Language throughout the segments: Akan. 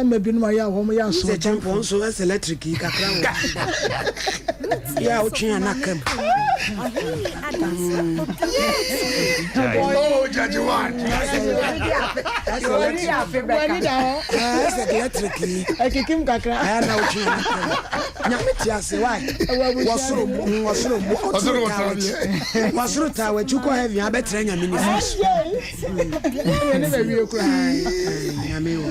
me bi no ya wo mo ya so champion so as electric kakra wo ya o twa na kam oh judge one that's electric akikim kakra aya na o twa na kam nyame ti ase why wasoro ta we chuko heavy abetre nyame ni fish ne be wie kura nyame wo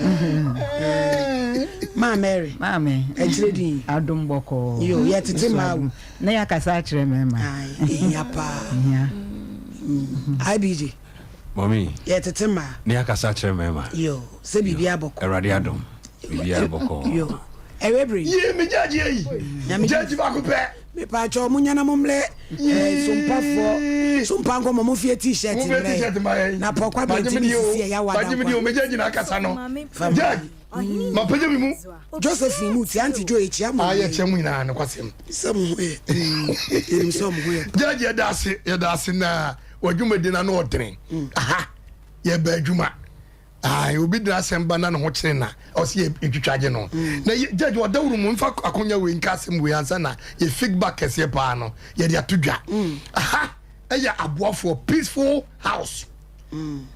Ma Mary. Mame. Ejredi. Adom boko. Yo, yetete ma. Na yakasa akire me ma. Ai, yapa. Ya. IBG. Mommy. Yetete ma. Na yakasa akire me ma. Yo, se bibia boko. Erade adom. Bibia boko. Yo. Ewebri. Ye me jaji yi. Jaji ba ko pe. Me pa cho munya na momle. Sompa Nkomo mo fie t-shirt mre. Na pokwa be ti fie ya wada. Baji me di o me jaji na kasa no. Jaji. Ma peje mi mu Josephine mu ti anti jo echi amu aye chemu ina na kwasem sam erim sam ho jaji ya dase na wadwuma di na no odren aha ye ba adwuma ai obi dra semba na no ho kire na o se etwitwaje no na jaji wadawuru mu mfa akonya we nkasem we ansa na ye feedback kese pa no ye de atodwa aha eya aboafo peaceful house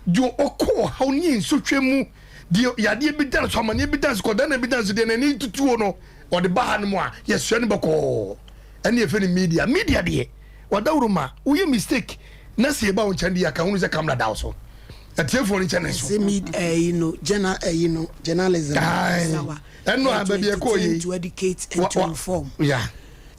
jo okọ ha oni nsotwemu dio yade bi dan so amane bi dan so kodan bi dan so de nani tutuo no o de baha no mu a yesua ne bako ene efe ni media de wadawuru ma uye mistake na se ba won chande ya ka hunu se camera daw so atefo ni channel so se mid journalism eno ababi e ko yi to educate and to inform yeah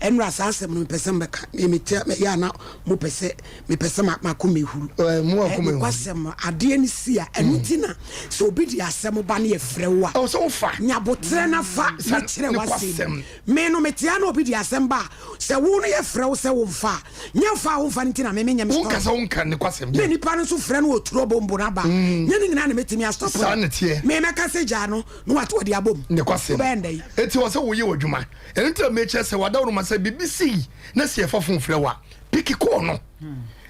enra asem no person beka me ya na mo pese me pese makomehuru mo akomehuru kwasem ade ani sia enutina so obi di asem ba na ye frewa o so fa nyabotre na fa na kire wasem me no metia na obi di asem ba se wo no ye frew se wo fa nya fa wo fa ntina me nya me stop won kasa ne kwasem me nipa no so fre no oturo bombo na ba nya ni ngina na metimi a stop me me kase ja no wat odi abom ne kwasem bendai eti wo se wo ye wadwuma enta me che se wadawru ma se BBC na se fafon frewa piki ko no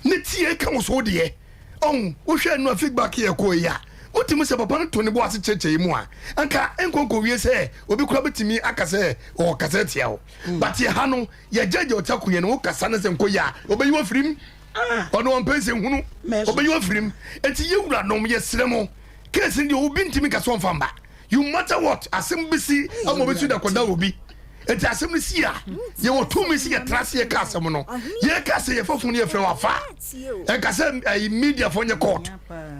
ne tie ka wo so de on wo hwe no feedback ye ko ya otimi se papa no to ne bo ase cheche mu a anka enkonko wie se obi kura betimi akase o kase tia o but ye ha no ye jeje o takunye no kasa na se nko ya obeyi wo firim ono on pense hunu obeyi wo firim enti ye wura no ye sremo kese ndi obi ntimi kase on famba you matter what asem bisi amobesu da koda obi eti asem ni sia ye wo to me sia trase ye ka asem no ye ka se ye fofun ye fe wa fa e ka se media for nye court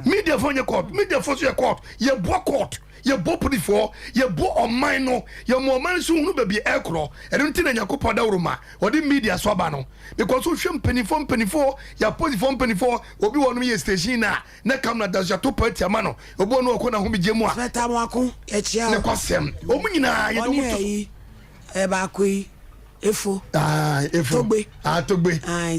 media for ye court ye bo court ye bo polifo ye bo online no ye mo man so hunu ba bi ekro e nti na yakopɔ da woroma odi media so ba no because so hwem penifo ya polifo penifo obi wonu ye station na camera da so to party ama no obi wonu okɔ na ho bi gemu a feta mo ako e chia ne kwasem o mu nyina ye do ba koi efo togbe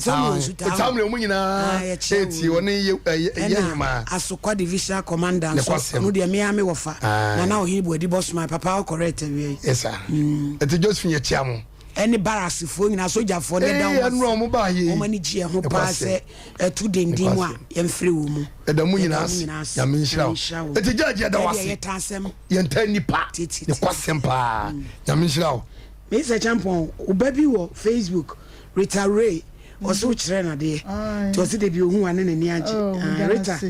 so mo su ta tamle mu nyina eti oni ye hima asokwa division commander so no de me ame wofa na ohibu edi boss my papa correct we yes sir eti Josephine ye chia mo any barracks fo nyina soja fo de down enu mo ba ye o mani ji ho pa se etu dendin mu a ye mfre wo mu eda mu nyina ya me nhyira eti judge da wase ye ntani pa ne kwasem pa ya me nhyira Mr. Champion, obabi wo Facebook, Rita Ray, also chere na de. To see the bi ohun ane na ni age. Rita,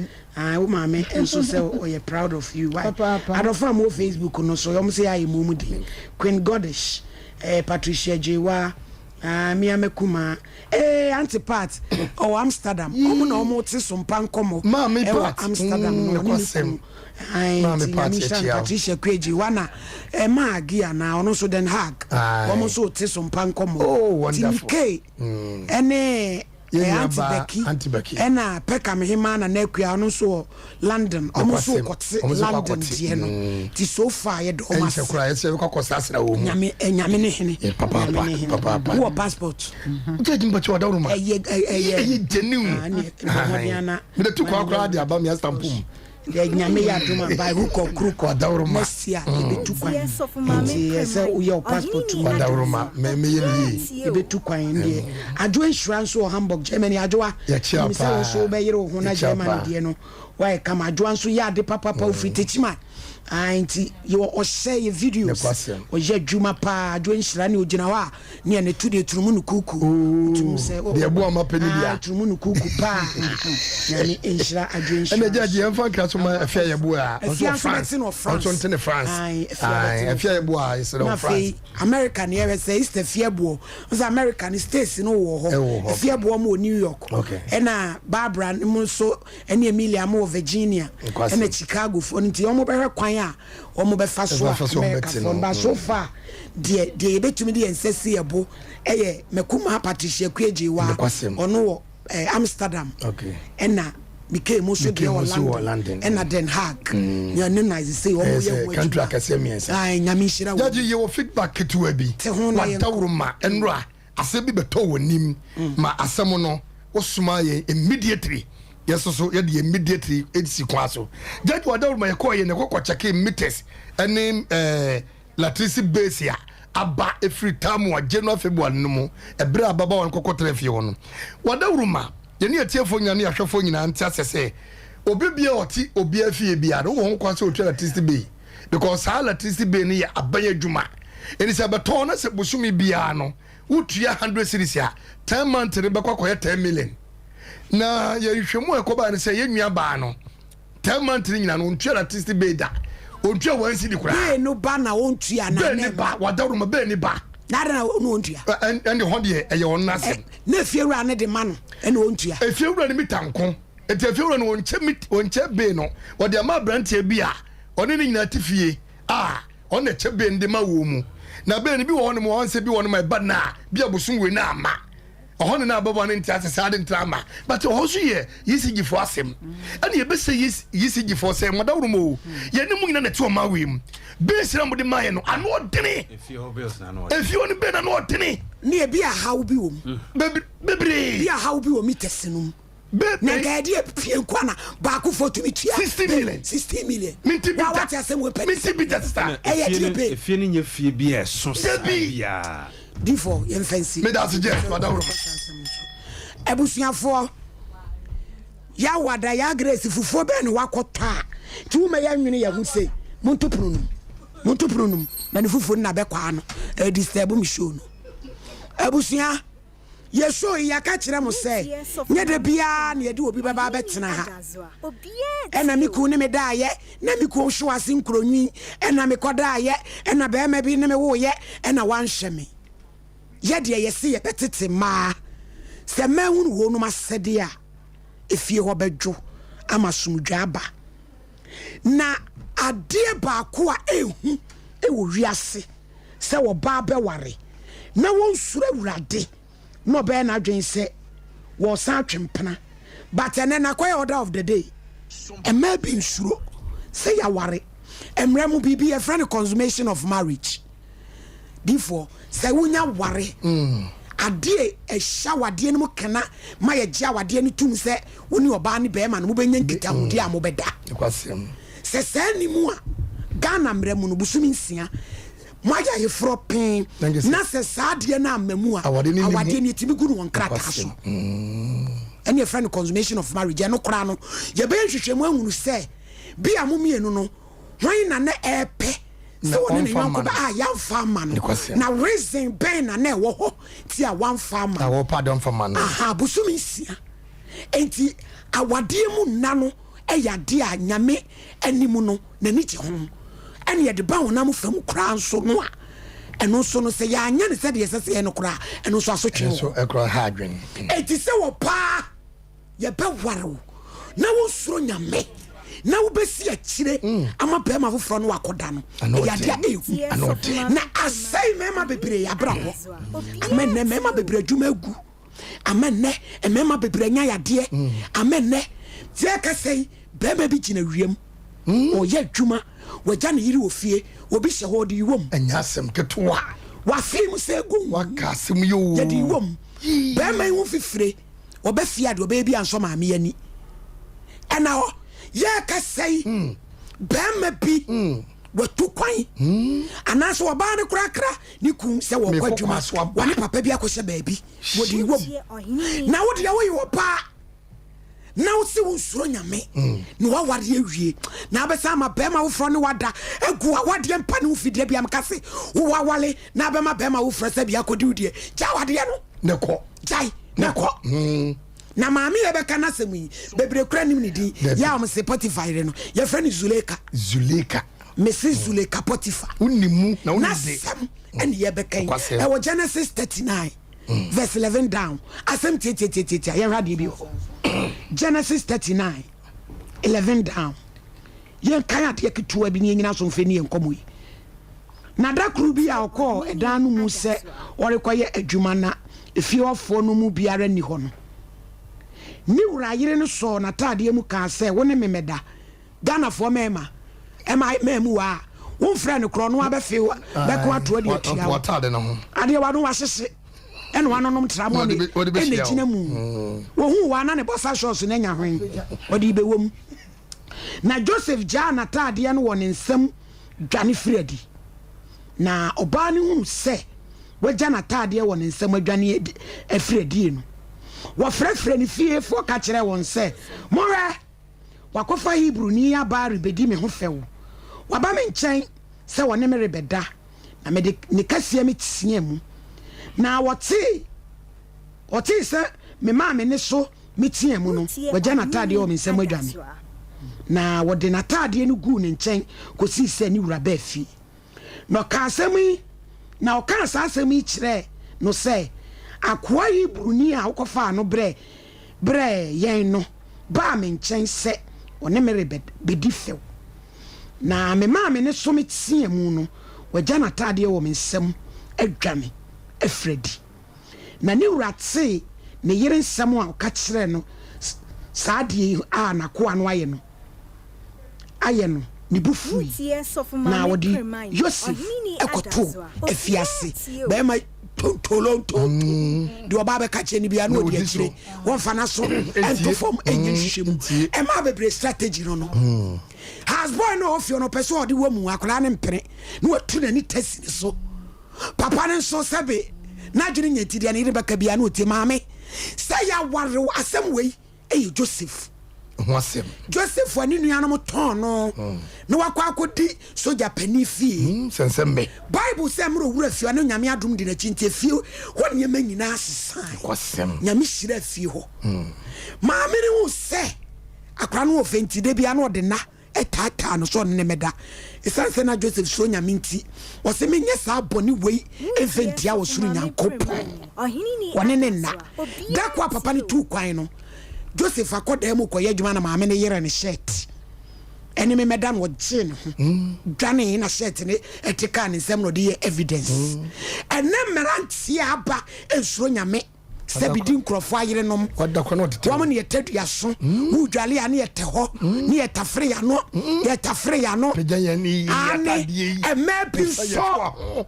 wo mama enso say oh you proud of you. Why? I don't find more Facebook no so yom say ayi mumu di. Queen Goddess, Patricia Jewa, Mia Kuma, Auntie Pat, Amsterdam. Come na omo te Sompa Nkomo. Mama Amsterdam no kwasem. Patricia Kweji wana magia na ono so Den Haag omo so te Sompa Nkomo oh wonderful ene Antibeki ena peka mehima na nakua ono so London omo so kote London die no ti so far ye do ma se kura ye se ko sasra wo nyame ne hene papa wo passport jeji mbachi wada ruma ye genuine me de tu kwa kura dia ba mi stampum ya nyame ya duma by hook or crook or dawroma nesia ebetu kwan yes your passport or dawroma me ye ebetu kwan ndie adwo insurance or Hamburg Germany adwoa me say so be yire ho na Germany die no why come adwo anso ya de papa ofitechima anti you or share your videos or ye juma pa join shrani ojinawa near the 2 day trumunu kuku say the abuama penibia trumunu kuku pa yani inshra adwen and the judge and fan customer affair ya bua France on France affair bua is France America near say is the fiabo was American states no wo fiabo mo New York and Barbara so and Emilia mo Virginia and Chicago for nti omo be kwan a omo be fa so America so far de betumi de ensese ebo eye mekuma Patricia Kweji wa ono Amsterdam and na became also de London and Den Haag you know nice say omo ye country akase miensa nyame shira judge you feedback to abi watawruma enra asebi beto wonim ma asemo no osuma ye immediately yes so ye immediately edisi kwaso judge wadawruma ye ko ye ne kokko check meters ene latricity base ya aba every time wa January February no mu ebre ababa won kokko trafie wono wadawruma ye ne atiefo nyane ahwefo nyina anti asese obibia oti obi afie bia no won kwaso otwa latricity bay because all latricity bay ne ya abanya djuma eni se beton na se busumi bia no utua 100 series ya 10 months ne be kwakoye 10 million na ye hwemu ekoba ne se ye nwia ba no 10 months nyina no untua latricity bay da ontua wan sidi kura be no ba na ontua na ne ba wadawruma be ne ba na no ontua and ho de eye won nasem na fiewura ne de ma no ene ontua fiewura ne mitanko eti fiewura no onche be no wode ama brantie bia one ne nyina tifie on the chebe ndi ma wo mu na be ni bi wo no mo onse bi wo no ma ba na bi abosun we na ama ohon na baba ne ntia sesa de ntrama but ohoso ye yisigi fo asem ani ye be se yisigi fo se mo dawro mo ye ne mu nyina na ti o ma we mu be sira mo de ma ye no ano odene efi oni be na no odene ne bi a hawo bi wo mu bebre bi a hawo bi wo mi tesenum na gadi pie kwana ba ku foto mi tua 60 million minti bi what you say we pay minti bi that star efie ni nye fie bi e so sabia D4 yen fancy me da suggest wadawro ebusuafo ya wada ya grace fufuo be ne wakota ti wo me ya nwene ya hu sei montopronum na ne fufuo na be kwa no disturb mi show no ebusua yeso ya ka kire mo se nye de bia na ye de obi baba betena ha ena miku ne me daaye na miku hwo ase nkronwi ena me kodaaye ena be ma bi ne me wo ye ena wanhwe me ye de ye se ye betete ma se ma hunu wo no masede a efie ho bedwo amasumdwa aba na ade ba ko a ehu wo wiase se wo ba be ware na won sura wurade no be na adwen se wo san twempena but na kwaya order of the day e ma bi nsuro se ya ware emra mu bibi a friend consummation of marriage therefore se wunya ware ade e hya wade no kana ma ye gya wade no tum se woni oba ne be ma no benya nkita hodi a mo beda kwasem se sani mu a Ghana mra mu no busumi nsia Maja ye fropen na se saade na amamu a awade ni timi guru won krata so any friend consummation of marriage no kra no ye be hwehwemu ahunu se bi amomienu no hwan na na epe so woni ne yanko ba ya fama no na reason ben na na wo ho ti a wan fama na wo pardon fama no busumi sia enti awade mu na no eyade a nyame animu no na ni je ho and yet the bound nam from crown so no and also no say ya nya ne said yes say no kra and also aso twe so e kra hadwen eti se wo pa ye be waro na wo suro nyame na wo besi akire ama pe ma foforo no akoda no ya dia na asai mema bebre ya bra ho amen ne mema bebre adwuma agu amen ne mema bebre nya ya de amen ne tie ka sei be ma bi gina wiem o ye adwuma waja ne yiri ofie obi hye ho de wom anyasem ketwa wa film se gu wakasem yo ye de wom be man hu fifire oba fia de oba bi anso maame ani ena ho ye ka sei be ma bi watu kwan anaso oba ne krakra ni kun se wo kwadwuma wa ne papa bi akose baabi wo de wom na wo de wo yi wo pa now see unsuro nyame no wa ware awie na abesa ma bema wo fro ne wada egu awade mpa ne ufidie bia mkase wo wawale na bema bema wo fro se bia kodi udie ja wade no ne ko jai ne ko na maami ebeka na semu bebre kura nim ne din ya am se Potiphar no ye friend Zuleka Mrs. Zuleka Potiphar unimu na unide and ye beka e wo Genesis 39 verse 11 down asem tete ye rade bi Genesis 39 11 down ye kan ade ketua bi ne nyina so mfe ne nkomo yi na da kru bi a okọ edan no mu se orekoye adwuma na efiofo no mu biara ni ho no ni wura yire no so na tade mu kan se wo ne memeda Ghana fo mema memu wa wo frɛ no kro no abefe beko ato de atia wo tade no ho ade wa no wasese ene wanonom tramo ne ene gina mu wo hu wa na ne bossa shows na nya hwen odi bewom na Joseph Jana tade no won nsam dwane fredi na oba ne hu se wo Jana tade won nsam adwane fredi no wo frɛfrɛ ne fie fo ka kire won se more wakofa Hebrew ni aba rebedi me ho fewo waba me nkyɛn se wone me rebeda na me de ne kasia me tsia mu na wote se me ma me ne so me tia mu no wagya na tade o me nsam adwane na wode na tade no gu ne nkyɛn kosi se ni wura ba fi no ka asɛm na o ka asɛm kyerɛ no se akoa Hebrew ni a wokofa no bre yɛn no ba me nkyɛn se one me rebedi few na me ma me ne so me tia mu no wagya na tade o me nsam adwane efredi na ni wurate ne yere nsam a ka kire no saade a na ko anu aye no ni bufu na wodi Yosef ekoto efiase be ma tolonto di oba be ka kire ni bia no di akire won fa na so ento form enye hwehwem e ma bebre strategy no has boy no ofio no person odi wo mu akora ne mpere no atu na ni tesi so papa ne so sebe na dwene nyati dia ne rebeka bia na otie maame say ya ware asem wei Joseph ho asem Joseph ani nuanom ton no no wakwa akodi soja pani fie sensembe Bible say mro wura fie no nyame adom de na chintie fie ho ne manyina asesan kwasem nyame hira fie ho maame ne wo se akra no ofenti de bia na ode na etata no so ne meda esanse na Joseph so nyame nti o se menye sa boni wei eventi a wo suru nyankopon wone ne na da kwa papa ne tu kwan no Joseph akoda mu koye adwuma na maame ne yere ne shirt ene me meda no gye no dwane na shirt ne etika ne nsem no de evidence ene meranti aba ensuro nyame sebidi nkrofo ayere nom wada kwa no tete wo ne yetadu yaso wu dwale ya ne yete ho ne yetafre ya no yetafre ya no pejanya ni yatadie yi emebi so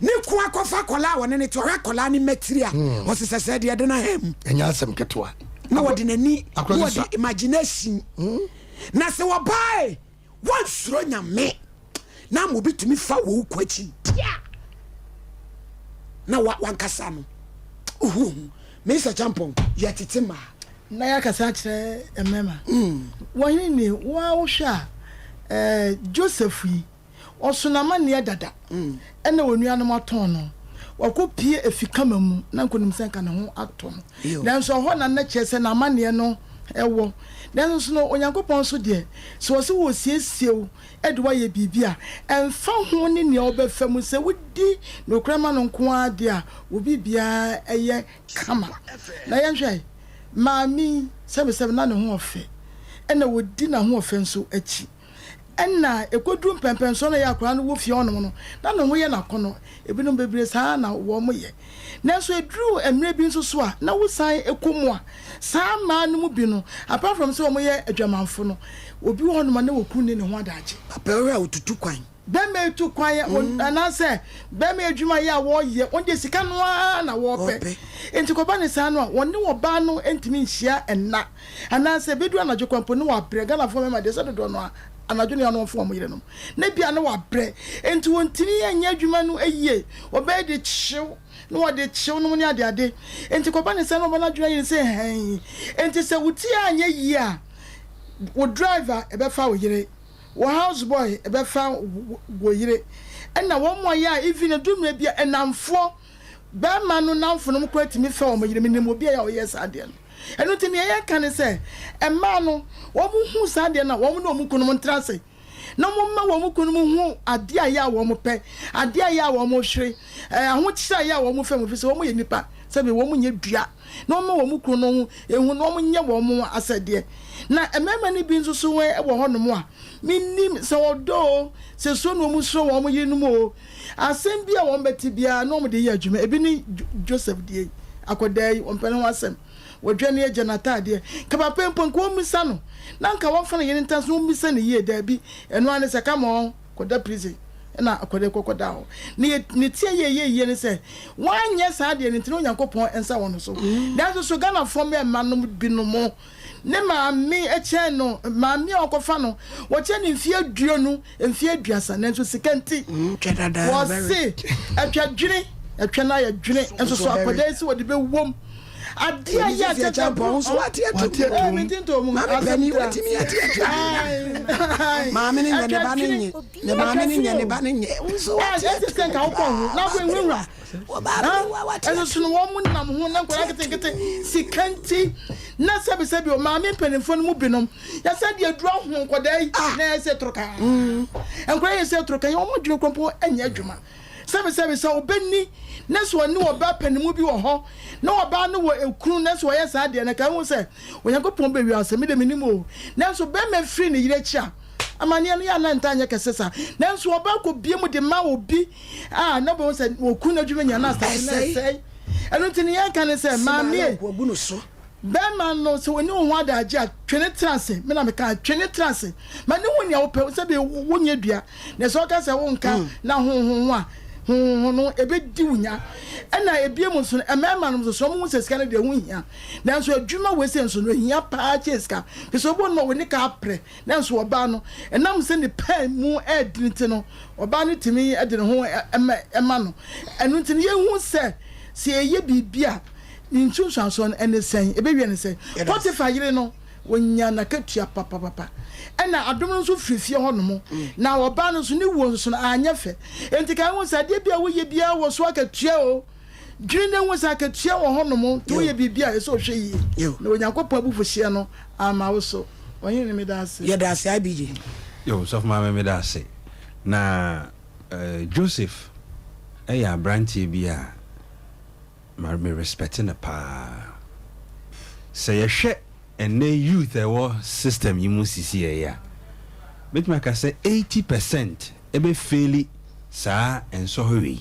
ni kwa kofa kola wone ne to kola ni material o se sese de de na hem enya asem ketwa na wode nani wode imagination na se wo bai won suro nyame na mo bitumi fa wo kwachi dia na wankasa no Mr. Champon yetitima na ya kasa kire emema woni ni wa wo hwa Joseph yi osonama ne dada ena wonuanom aton no wakopie efikama mu na nkonim senka ne ho aton nanso ho na na kyese na amane no ewo nanso no onyankopon so de so se wo siesiew edwa ye bibia emfa ho ne ne obefam se wodi no krama no nko ade a obi bia eye kama na yenhwe maami sebe na ne ho ofe ena wodi na ho ofe nso achi ena ekodru pempen so na ya akra no wo fie onom no na no ho ye na kono ebinom bebre saa na wo mo ye nanso edru emre bi nso so a na wo san ekomu a saa ma no mu bi no apart from so mo ye adwamanfo no obi wo no ma na wo kun ne ho adaje papa we otutu kwan be me tu kwan anase be me adwuma ya wo ye onde sika no na wo pe enti ko ba ne saa no wonne wo ba no entimi nhia enna anase bedu anajo kwampo ne wo abrega na fo me ma de so do no anadwo ne ano fo mo yire no na bia na wa bre enti wontini anya adwuma no ayie oba de chiw no wa de chiw no ne ade enti ko ba ne se no ba na adwuma yire se han enti se wuti anya yi a wo driver e be fa wo yire wo house boy e be fa wo yire na wo mo ya even adwuma bia enamfo ba ma no namfo no ko atimi fa wo mo yire menim obi ya wo yes ade no enu timi ya kan se emma no wo mu hu sa de na wo mu no mu kunu ntrase na mo ma wo mu kunu hu ade aya wo mu pe ade aya wo mu hwe aho tira ya wo mu fa mu fi se wo mu ye nipa se be wo mu nye dua na wo ma wo mu kunu hu ehu na wo mu nye wo mu asade na emema ni bi nso so we wo ho no mu a minim se odo se so no mu so wo mu ye no mu asem bia wo mbeti bia na wo de ye adwuma ebi ni Joseph die akodai wo mpene ho asem wodwane agya natade ka papa empon ko misa no na nka wo fana yene ntanso misa ne ye da bi eno ane se kama on koda prison na akode kokoda ho ne tie ye ne se wanye sa de ne ntino Nyankopon ensa wono so dan so Ghana fom e manom binom ne maami eche no maami okofa no wo che ne mfie aduo no mfie aduasa ne so sikanti twedada wo se atwadwene atwa na ya dwene enso so akode si wo de be wom adia ya tata bon so atia to ma bani watimi atia maame ne nyane ba ne ne maame ne nyane ba ne so atia sen ka wo na bo enwura wo ba watia enso so no wo mu nam ho na kwara kete sikanti na sebi o maame penefo no mu binom ya se de adura ho kodai na ese troka enkwara ese troka yo mo dwene kompo anya adwuma sebi so obeni na so ni oba panimu bi wo ho na oba no wo ekunu na so ye sa de na ka hu se Onyankopon be wi asemi de minimo na so be ma free ne yire chia amane no ya na ntanya kesesa na so oba ko bie mu de ma obi na bo se wo kunu adwuma nya na sa na sei enu tini ya kan se ma me obu no so be ma no so oni ho adaje a twene trance me na me ka twene trance ma ne ho nya wo pe se be wo nya dua na so ka se wo nka na ho a no ebe di wunya na ebie mu so emema no so mo se ska na de hu hia na so adwuma we se so no hia pa cheska pe so bo no we ni ka pre na so oba no enam se ni pa mu edinti no oba no timi edin ho ema no enu tini ye hu se eye bibia ni ntunso so ene sen ebe wie ne se Potiphar yire no wonya na katua papa ena adom nso frifie ho no na oba no so ni wo nso anya fe enti kan wo sade bia wo ye bia wo so akatua o dwine wo sa akatua wo ho no to ye bibia e so hwe yi na Onyankopon abufu hye no ama wo so onye ne me da ase ye da ase abije yo so ma me da ase na Joseph ya branch bia ma me respect na pa say ye hwe and the youth system you must see here. But my can say 80% ebe fairly sa and so hurry.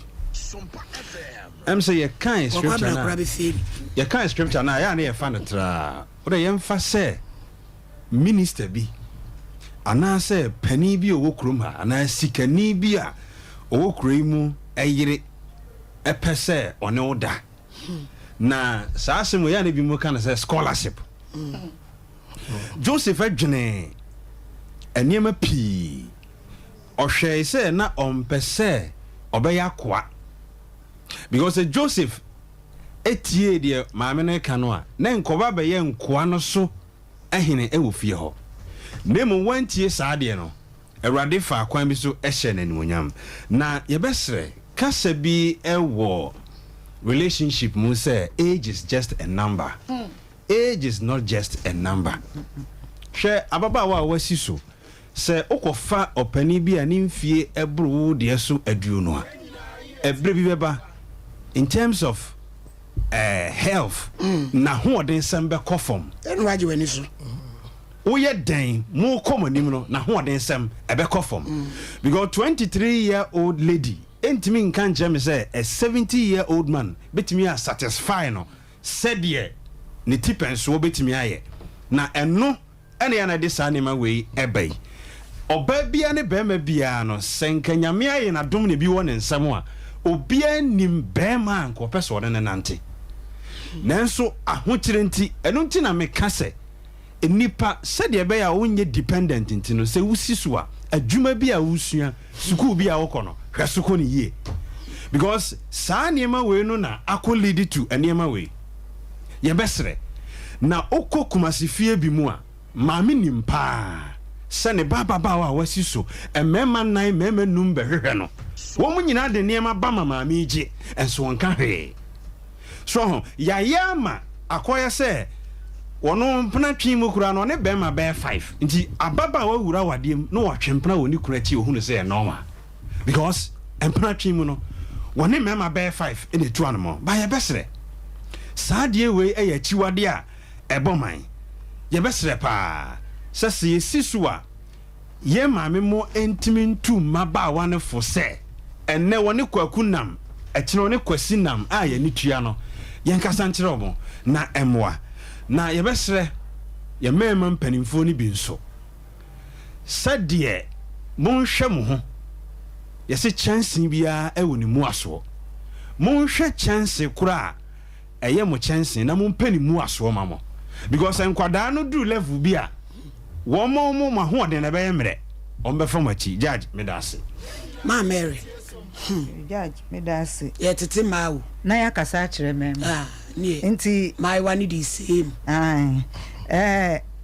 I'm say you can't scripture now. You can't scripture now. Ya na ye fan tra. O de yem fa say minister bi. Ana say pani bi owo krom ha. Ana sikani bi a owo kremu eyire epese one oda. Na sa asem ya na bi mu kan say scholarship. Joseph adwene eniema pii ohwe se na ompese obeya kwa because Joseph etie de maame no ka no a na nkoba be ye nkoa no so ahene ewo fie ho nemu wantie saade no Awurade fa kwan bi so ehye nanimonyam na yebesre kasa bi ewo relationship mu say age is just a number. Age is not just a number. She ababa wa wasi so se okofa opani bi ani mfie ebru de so aduo no a ebre bi beba in terms of health na ho den sem be kofom enu waje wani so oye den mo komonim no na ho den sem ebe kofom because 23-year-old lady entimi nkan jam say a 70-year-old man betimi a satisfy no said ye ne tipenso obetimi aye na eno ene ya na de sanema we ebei oba bia ne bema bia no senka nyame aye na dom ne bi wo ne nsam a obia nim bema anko peso ne nante nanso ahokyere nti eno nti na meka se nipa said ye be ya wonye dependent ntino se wusi so a adwuma bi a wusua school bi a wokɔ no hwɛso ni ye because saa niema we no na akɔ lead to niema we ye besre na okɔ kumasifie bi mu a maame nimpa sɛ ne baba wa wasi so emema nan mema num behwehwɛ no wo mu nyina de niema ba maame gye enso wonka hwee so ya ma akoya sɛ wono mpena twi mu kura no ne bema be 5 nti ababa wa wura wadem no watwempena woni kura ti ohunu sɛ normal because empena twi mu no woni mema be 5 ene tu anmo ba ye besre saadie we eye chiwade a eboman ye besre pa sɛ ye sisua ye maame mo entimi ntu maba wa ne fo sɛ enne woni kwakunam ekine woni kwasinam a ye ni tua no ye nkasa nkyere obo na emwa na ye besre ye mema mpanimfo ni bi nso sadie monhwɛ mo ho ye se chance bia e woni mu aso monhwɛ chance kura eye mo chance na mompani mu aso mamo because enkwada no do level bia wo mo ma ho de na be yemre on be from achi judge medase ma Mary Judge medase ye tete mawo na ya kasa kire mem nie nti my one the same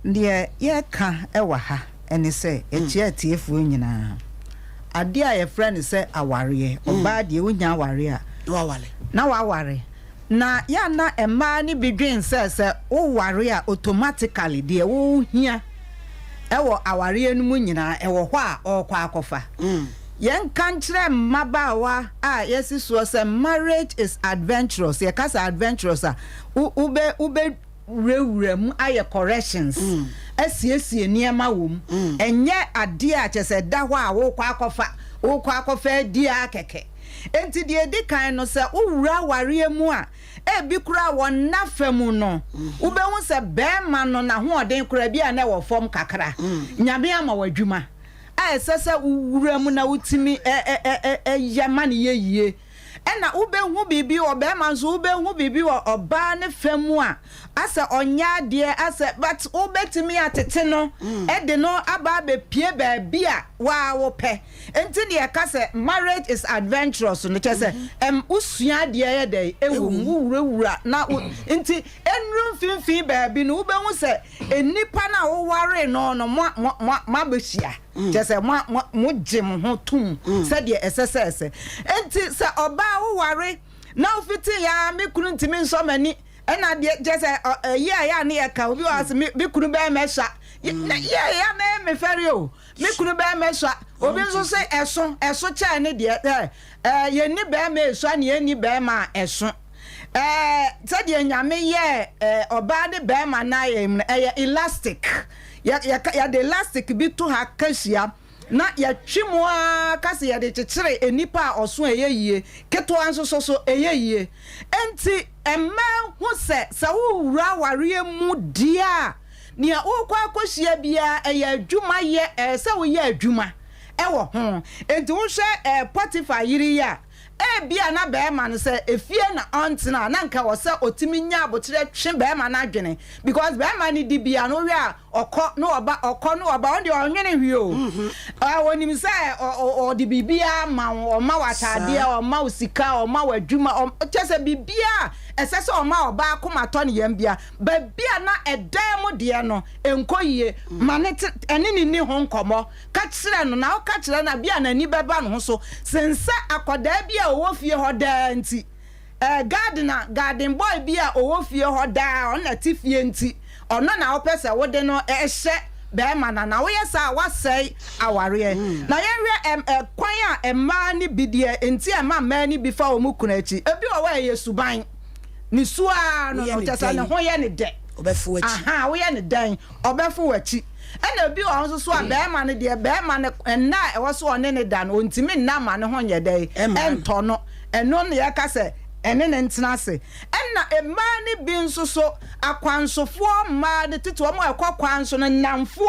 ndie ye ka ewa ha ene se etia tiefu nyina ade a ye friend se aware oba de wonya aware a na waware na ya na ema ni bidwen se wo ware a automatically de wo hia ewo aware enu mu nyina ewo hɔ a ɔkɔ akɔfa yen kantre mabawa a yesi so say marriage is adventurous ye kasa adventurous a ube rewurem aye corrections asiesie niema wom enye ade a chese da hɔ a wo kɔ akɔfa di akeke enti de di kan no se wura ware mu a ebi kura won nafemu no ube hu se bema no na ho ɔden kura bi a na wɔ fom kakra nyame ama wadwuma sasa uwuramu na utimi yamani ye ena ube hu bibi obe manzo ube hu bibi oba ne famu a asa onya de asa but obetimi atete no de no aba be pie ba bia wa wo pe enti de ka se marriage is adventurous no che se usua de ye de ewu wurawura na enti enru finfin ba bi no ube hu se enipa na wo ware no ma behia just mo gym ho tum said ye SSS enti se oba wo ware na ofiti ya me kunu ntimi nso mani ena de just ya na ye ka obi was me kunu ba mesha ya na me fere o me kunu ba mesha obi nso se eso cha ne de ye ni ba me eso na ye ni ba ma eso said ye nyame ye oba de ba ma na ye elastic ya de elastic bi to ha kasia na ya twimoa kase ya de kyekere enipa oso eyeyie keto anso so eyeyie enti emma hu se wura ware mu dia nia okwa akosia bia eya adwuma ye se wo ye adwuma ewo ho enti wo hwe Potiphar yiri ya bia na be ma no se efie na ontina na nka wo se otimi nya abotire twe be ma na adwene because be ma ni di bia no we a okọ no oba on de onwene hwie o wonim se o di bibia ma o ma watade o ma usika o ma wadwuma o chese bibia esese o ma oba akoma to ne yam bia ba bia na edan mu de no enkoyie ma ne ene ni ho nkomo ka kire no na o ka kire na bia na ni beba no so sense akoda bia owo fie ho da nti garden boy bia owo fie ho da on na ti fie nti ono na opese wode no ehye be ma na wo yesa wasai aware na yenwe kwan a emma ni bidie enti emma ma ni bifa o mu kunachi ebi o wa yesuban ni sua no tesa ne ho ye ne de obefu wachi wo ye ne dan obefu wachi ena bi o nso so a be ma ne de be ma ne na e wo so one ne dan o ntimi na ma ne ho ye de ento no eno ne ya ka se ene ne ntena se ena emma ni bi nso so akwansofo ma de tete o mo akwanso no namfo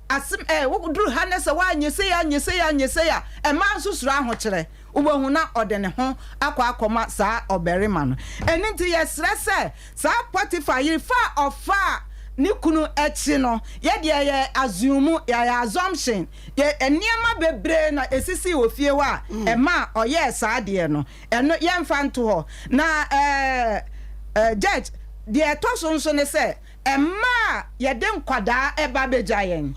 asim wo duru ha ne se wa nyese ya emma nso suro aho kire ubohu na ode ne ho akoma saa oberima no eni nti yesre se saa Potiphar yifa ofa ni kunu echi no ye de ye assume ya assumption ye eniema bebre na esisi ofie wa e ma oye sa de no eno ye mfa nto ho na judge de etoso nso ne se e ma ye de nkwada e ba beja yen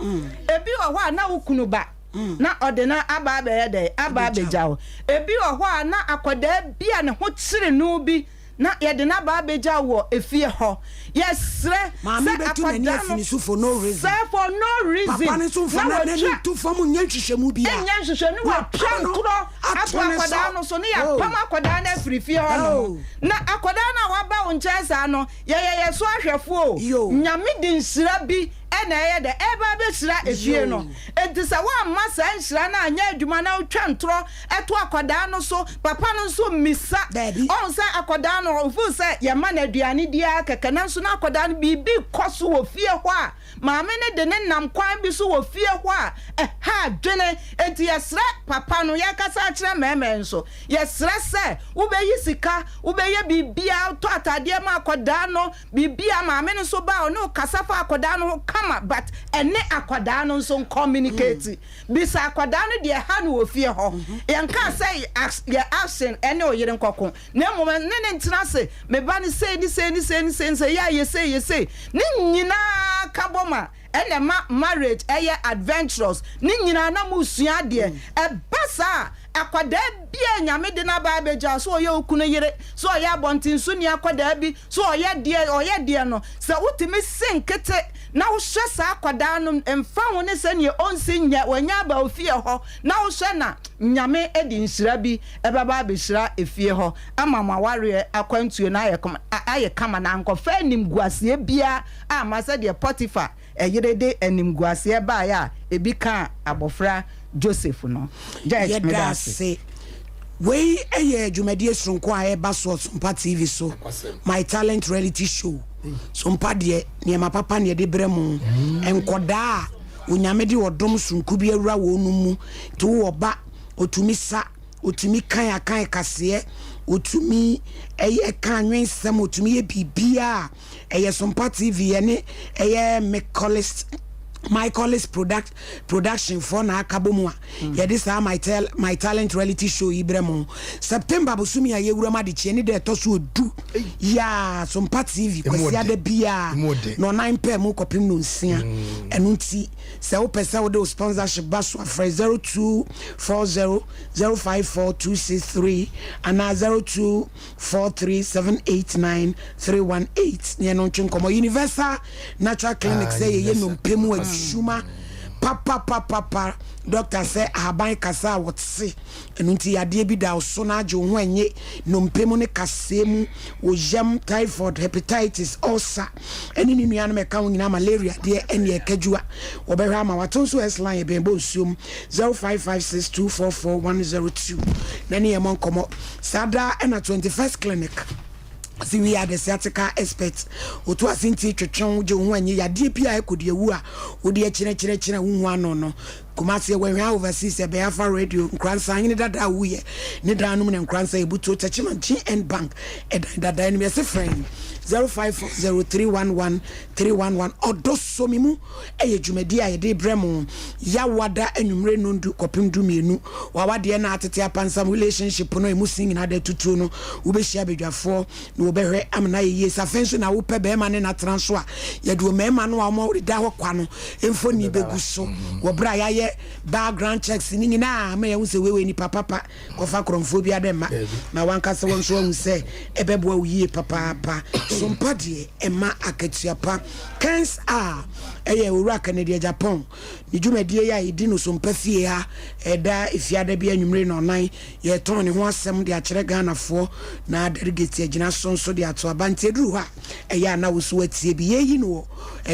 ebi o ho na ukunu ba na odena aba be ye de aba beja ho ebi o ho na akwada bia ne ho kire no bi na yede na ba beja wo efie ho yesre mama betu na ni afinisu for no reason for no reason papa ne so fa na ni tu fo mu nyanhwehwemu bia nyanhwehwenu wa pankro akwada no so ne ya pam akwada na afirifie ho no na akwada na wa ba unchesa no ye so ahwefo nyame di nsira bi ena ye de eba be sira efie no entisa wa masa nsira na anya adwuma na otwa ntro eto akwada no so papa no so misa on say akwada no ofu say ye ma na aduane dia keke na so na akwada no bibi koso wo fie ho a maame ne de ne nam kwan bi so wo fie ho a ha dwene enti yesra papa no ye kasa kire meme nso yesra se wo be yisika wo be ye bibia to atade ma akwada no bibia maame no so ba o no kasa fa akwada no kama but ene akwada no so communicate bisa akwada no de ha no wo fie ho yenka say ye action ene o yire nkoko na moment ne ntina se me ba ne say ni ya ye say ni nyina kaboma ene marriage eye adventurous ni nyina na musua de e basa akwada bia nyame de na ba beja so ye okunu yire so ye abontin so ni akwada bi so ye de no se utimi senkete na wo hwe sa akwada no emfa ho ne se ne onsi nya wanya ba ofie ho na wo hwe na nyame edi nsira bi ebaba abehira efie ho amama ware akwantuo na aye kama na nkofa nim guasie bia amasa de Potiphar eyire de enim guasie ba ya ebi ka abofra Joseph no judge me da say we eye dwumadi esronko a eba so Sompa TV so my talent reality show Sompa de niema papa ne de bremu enkoda onyame de odom sunku bi awura wo nu mu to wo ba otumi sa otumi kan akan kase otumi eye kan nwensem otumi ye bibia eye Sompa TV ene eye Michael's production for na akabomwa ya this my talent reality show ibremo September bosumi ya yewura ma de cheni de toso du ya Sompa TV kwasi ade bia no 9 pm mu kopim no nsia enu nti se wo pesa wo de sponsorship baso afre 0240054263 ana 0243789318 ne no nkomo Universal Natural Clinic say ye no mpemu shuma papa doctor say aban kasa wotse enunti yade bi da so na age ho anye no mpemu ne kasemu wo jam typhoid hepatitis ulcer eni ni nua no meka wo nyina malaria de ene ekadua wo behwa ma watonso S-line be bo nsuom 0556244102 nani e mon komo sada na 21st clinic. See, we are the sciatica experts. Otu asinti twetwon je ho anye yade pia ekodi ewu a odi ekire hu ano no kumase when overseas be afa radio nkransa nyine dada wuye ne danum ne nkransa ebuto techima GN bank dada ni me se friend 0540311311 odosomi mu eye dwumadi a yede bremo ya wada anwumre no ndu kopim du mienu wawade na atete apansam relationship no emusin nyina da tutu no ubehia bedwafo na obehwe amna ye safenso na wo pe be ma ne na transo a yedo mema no wa mo da ho kwa no emfo ni beguso wo bra ya ye background checks ni nyina ma ye hu se wewe ni papa kofa kromfo bi adema na wankasa won so hu se ebebo awie papa Sompa de ema akatiapa kens a eye owura Canada Japan ni dwumadie ya idi no Sompa fie ha eda ifiada bi anwumre no nan ye ton ne ho asem de akere Ghanafo na delegate agina sonso de ato abante duru ha eya na wo so atie bi yeyi no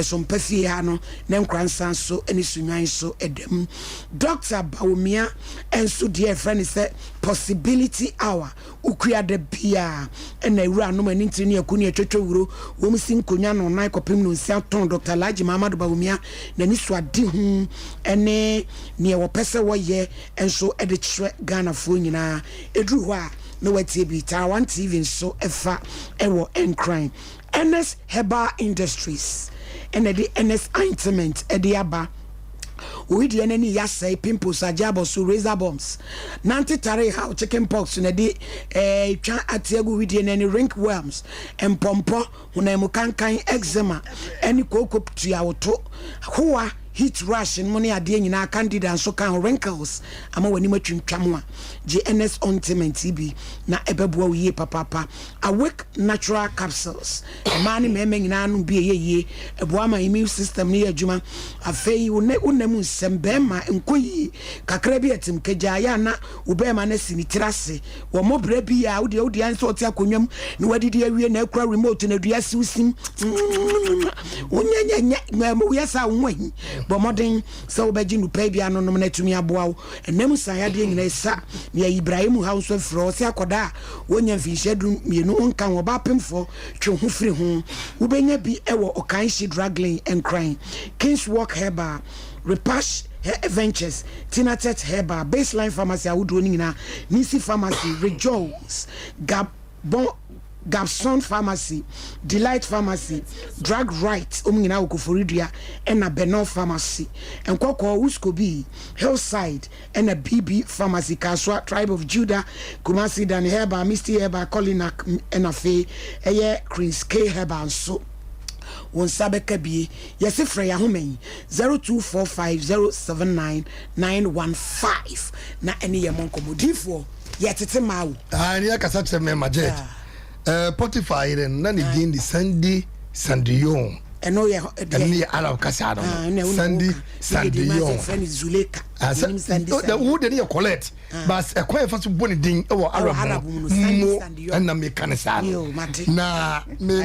Sompa fie ha no ne nkransan so eni sunwan so edem Dr. Bawumia enso de friend say possibility hour ukua de bia ena ewura no mani ntiri ne akuni etwetwewuro wo msi nkonya no nan kopem no nsia ton Dr. Laji Mamadu Bawumia na ni so ade hu ene ne wo pese wo ye enso ede kyerɛ Ghanafo nyina eduru ho a no watie bi ta one TV so efa ewo encrying NS Herbal Industries ene de NS ointment e de aba we de ene ni yasai pimples ajabo so razor bombs nanti tare how chicken pox na de twa atiagu we de ene ringworms empompo una mu kankan eczema ene kokop tuawoto hoa heat rash in money ade nyina candida so kan wrinkles ama wani matwintwam a GNS ointment TB na ebeboa wiye papa awake natural capsules mani meme nyina no bi eyeye eboa ma immune system ni adwuma afei unemu nsembema nkoyi kakra bi etim kagya ya na ubema na sinitirase wo mobra bi ya odi anso oti akonwam na wadidi awie na akura remote na dua siusim unyanya mo yesa unwahi bo modern so beji no pay bia no no na tumi aboa wo enam san de nyina sa ne Ibrahim house of Frosi akoda wonya mfinhye du mienu nka wo ba pemfo twe ho firi ho wobenya bi ewo okanshi dragling and crying Kings Walk Herba Repash Ventures Tinatet Herba Baseline Pharmacy awudo nyina Nisi Pharmacy Rejoice Gabson Pharmacy, Delight Pharmacy, Drug Right, Omina Okoforidia, and a Benol Pharmacy, and Koko Uskobi, Hillside, and a BB Pharmacy, Kaswa, Tribe of Judah, Kumasi Dan Herba, Misty Herba, Kolinak, and a Fay, Aye, Chris K. Herba, and so. One sabeka bi yesi freya home 0245079915 na ene ye monkomodifo yetete mawo ani akasa tse me majet Spotify na ni din di Sandiyon eno ye ni ala kasa do Sandiyon friend Zuleka the wood ni collect but e kwa fa so boni din e wo Arab mo na me kanisa na me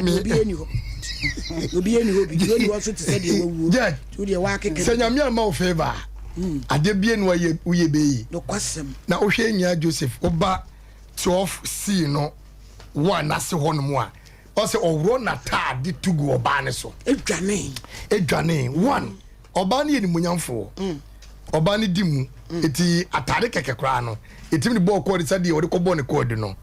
obi eni obi also to say the wo to the wa keke senyamia ma o favor ade bie no ye be no kwasem na o hwe nya Joseph oba 12C no one ase ho no mo a o se owro na ta de tugu oba ne so edwane one oba ne ye ni munyamfo oba ne dimu eti atare keke kra no eti ni bo ko de sade o de ko bo ne ko de no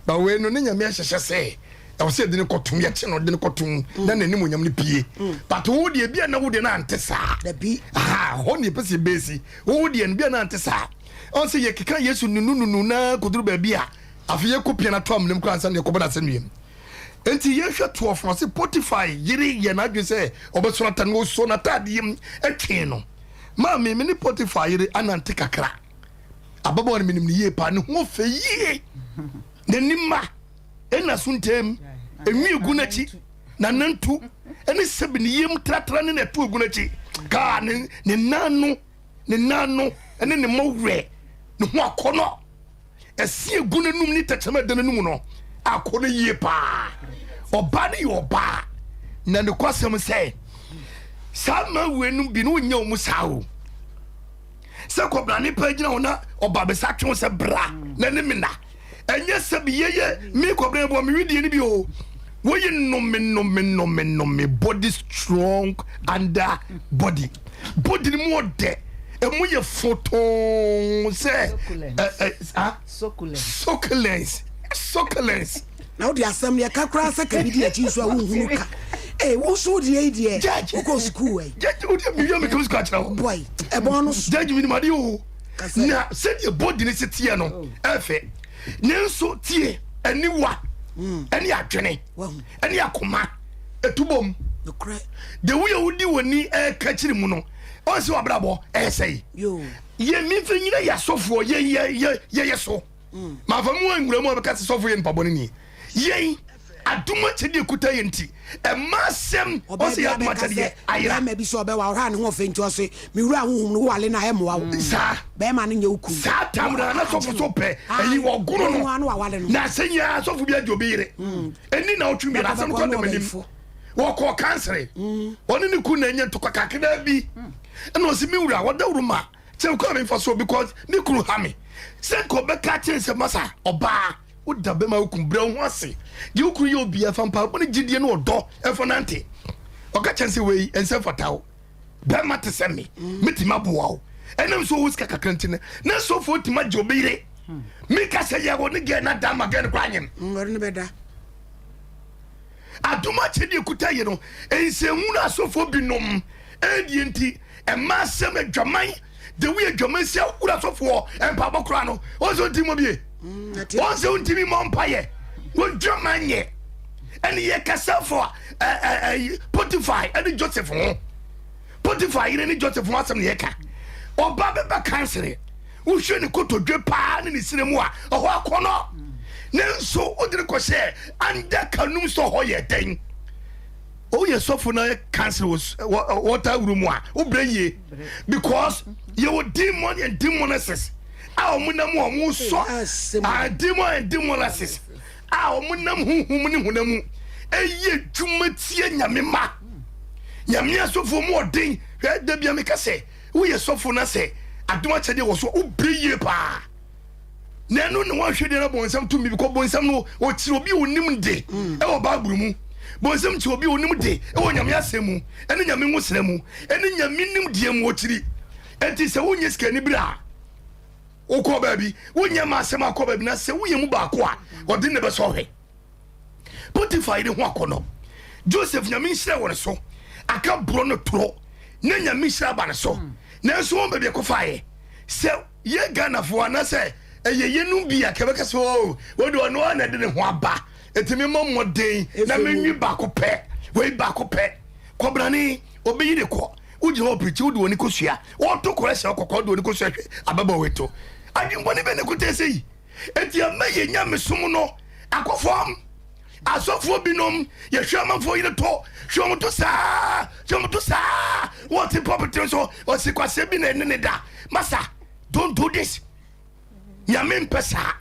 ba we no ne nyame ahyehye se I was saying, "Didn't ye channel, didn't cotton, then any munyam ni pie." But who the be na would an antesa? The be honey pussy basi, who the and be an antesa. Also, ye can yes, no, na could be a fear copy and tom, them clans and your cobra send him. And ye shot 12 from Spotify, yeri, ye not you say, or but so no sonatadium, a channel. Mammy, many Spotify, an antica crack. Above 1 minute ye pan, who for ye? The Nimma. Ena suntem emi egunachi na nantu ene sebini yem tratra ne netu egunachi ka ne nanu ene ne mowre ne ho akono esi egunanum ni tachama dananum no akono yie pa oba ne oba na ne kwasem se sama wenum bi no nya omu sawo se kobra ne pa gina ona oba be sa twon se bra na ne mina enye sabi ye mi kobre bo mi widie ni bi o wo ye no me body strong under body ni mo de e mo ye photo say succulence now the assembly kakra sa kabidi achi so ahunu ka wo so die wo go school judge wo de mi come school achira boy e bon no judge mi ni madi o na say the body ni setie no efe nenso tie aniwa ani adwene ani akoma etubom de wo yudi woni ka kiri mu no o se wabrabo sei yo ye mi fanyina ya sofo ye so ma fa mu anwura mu abeka sofo ye mpabone ni ye aduma chedi ekuta ye nti e masem o se ya aduma chedi ayira ma bi so be wa ha ne ho fenti o se mi wura honhum no wale na hemo wa sa be ma ne nye uku sa tamra na sofo so pe eyi wo guru no na senya sofo bi adobire eni na otwumi na sam ko de manim wo ko cancer oni ne ku na nye to kakakeda bi na o se mi wura wo da wuruma che ko me fa so because ni kuru ha me se ko be ka che se masa oba o da be ma okumbra ho ase di okuru ye obi afampa bo ne gidie no odo efonante o ka chense we ense fatawo be mate se me metima boawo enam so wo ska kakantine na so fo tima jobire me ka se ye wo ne ge na da ma ge ne kwanyem ngor ne beda adoma chedi kuta ye no ensehunu asofo binom edienti emasem adwaman the way adwaman sia kura asofo empabo kura no onso ntimo bie onso ntimi mompaye wodwaman ye ene ye kasa for Potify ene Joseph ho Potify ene Joseph ho asem ye ka oba beba cancel wo hwe ne kotodwe pa ne sinemu a ho akono nenso odire ko se anda kanum so ho ye den o ye sofo na cancel water room a o breye because you would demon and demonesses a omunam o mu so a demon and demonesses a omunam huhum ne hunamu eye dwumatie nyame ma nyame asofo mu odin hwe da bia me ka se wo ye sofo na se adoma chede wo so o breye pa nenu ne wan hwede na bonsam tumi because bonsam no o tiri obi onim de e wo ba burumu bonsam ti obi onim de e wo nyame asemu ene nyame ngusremu ene nyame nim de mu o tiri enti se wo nye skani bra o ko ba bi wo nya ma asem akoba bi na se wo yemu ba ko a odi ne be so hwe Potify de ho akono Joseph nyame nhire wore so aka bro no toro na nyame nhire ba ne so na so won ba bi ko faaye se ye Ghana fo na se eye yenum bia kebeka so wo do no na de ne ho aba etimi momoden na menwi ba ko pe we ba ko pe kobrani obeyi de ko uji ho preach wo do ni kosua wo to correction kokko do ni kosua hwe ababa weto adimbo ne be ne kutese eti amaye nyame som no akofom asofo binom ye hwamanfo yire to hwomoto sa what the property so o sikwase bi na ne da masa don't do this nyame mpesa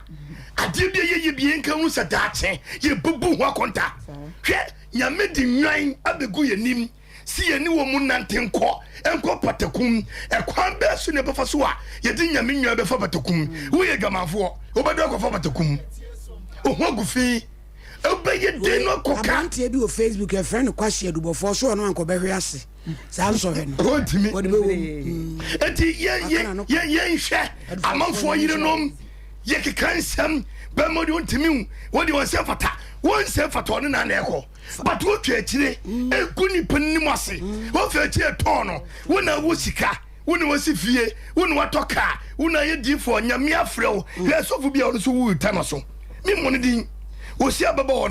ade bia ye bia nka hu sadaache ye bubu ho akonta hwe nyame di nwan abegu ye nim si ye ni wo mu nante enko patakum ekwan be so ne befa so a ye di nyame nwan befa patakum wo ye gamanfo obedo akofo patakum ohwo gufi obeye de no koka antie bi o Facebook e friend kwahye adubofo so no anko behwe ase sa nso hwe no odimi eti ye nhwe amanfo yire nom ye kekansam ba modi ontimi wodi won se fata one na eko but wo twa akire egu ni pannim ase wo fa akire ton no wo na wo sika wo na wo sifie wo na watoka wo na ye difo nyame afrew le sofu bia wo so wu tano so mi mo ne din osi ababa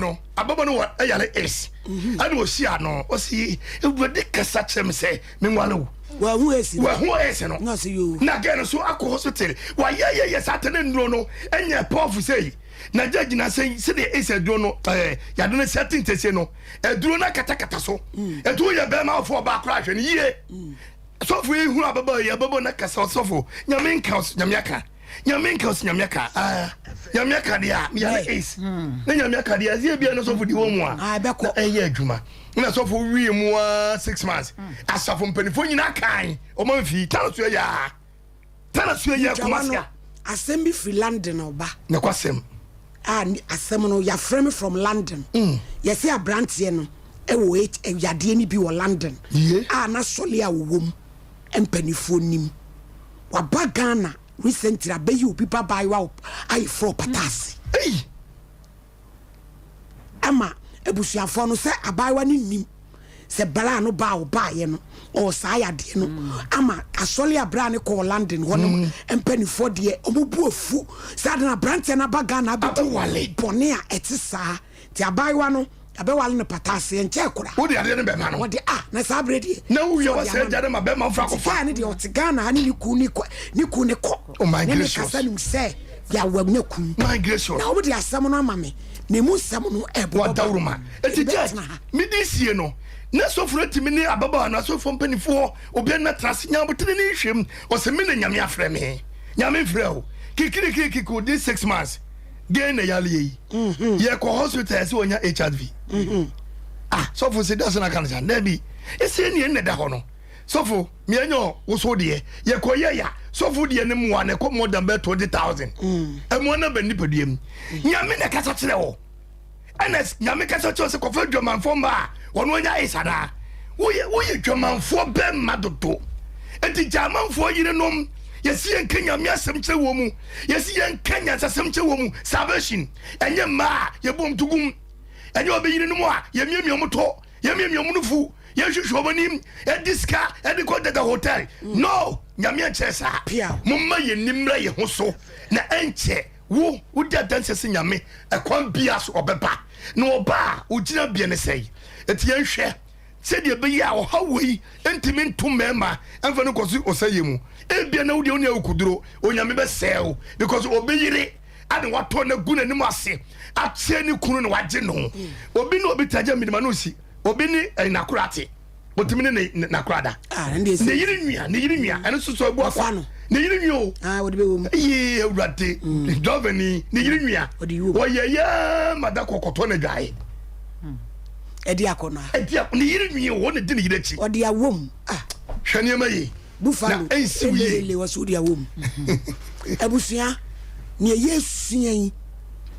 no wa ayale is ade osi ano osi ewude kasa chem se me nwale wa hu esi no no se you na gene so akọ hospital wa ye satane ndro no enye pofu sei na judge na sei se de ese dro no ya do na setting tese no edro na kata so edu ye be ma fo ba kra hwe ne yie sofo ehu ababa na kasa sofo nyame nka nyame aka nyameka dia mi ya is na nyameka dia zie bia no sofo di wo mu a be ko eye adwuma na sofo wi mu 6 months asafo mpanifo nyina kan o man fi tana so ya kumasia asem bi free London oba na kwasem ni asem no ya frame from London ye se abrantie no e wo yade ni bi wo London na sole a wo mu empanifo nim wa bagana recently abeyi people buy wa I for patasi ama ebusuafo no se abaiwa ni nim se bala no ba ye no o sa ya de no ama asole abra ne ko London wono empanifo de omubu ofu sa na branch na baga na abedu wale bone a etisa ti abaiwa no abewale ne patase enche kura wo de ade ne be ma no wo de na sa bredi na wo ye wo se jade ma be ma fra ko fa ne de otigana ani ni ku ni ko oh my gracious kasa nim se ya wamne ku my gracious na wo de asem no amame ne mu sem no ebo wa dawruma eti je mi di sie no na sofro timi ni ababa na sofo mpanifo obi na trase nya botere ni hwem o se me na nyame afre me nyame frɛ o kikiri ko di 6 months gain na yale yi ye ko hospital se onya HIV sofo se da so na kan ja na bi ese ni en da ho no sofo mi enyo wo so de ye ko ye ya sofo de ne mu an ko more than 20,000 emu na ba nipadiem nyame na kasa kire wo anas nyame kasa kire se ko fa dwamanfo ma wono nya isada wo ye dwamanfo be madodo enti jamanfo yire nom yesi en kenya mi asem kire wo mu yesi en kenya asem kire wo mu salvation enye ma ye bom tugum and you'll be in more. Yemiamoto, Yemiamufu, Yeshuanim, and this car, and the quote at the hotel. No, Yamia Chesa, Pia, Mumma, Nimra, Hoso, na enche, woo, would that dances in Yame, a quan bias or bepa. No bar, would not be an essay. At Yen share. Said you be our how we intimate to member and for no cause or say you. And be an audio kudro or Yamiba sell because obey and what on a good and mercy. At Seni Kurun Wajino. Obi no bitaja Mimanusi, Obini and Nakurati. But Timini Nakrada. And this Nirimia, and so Buafano. Nirimio, I would be ye ratty, Joveni, Nirimia, or you, or ya, Madako Cotone guy. Ediakona. Ediakona, you want to dinner it. Or dear womb. Ah, Shanyamay. Buffalo, and see, was Udia womb. Ebusia, near yes, seeing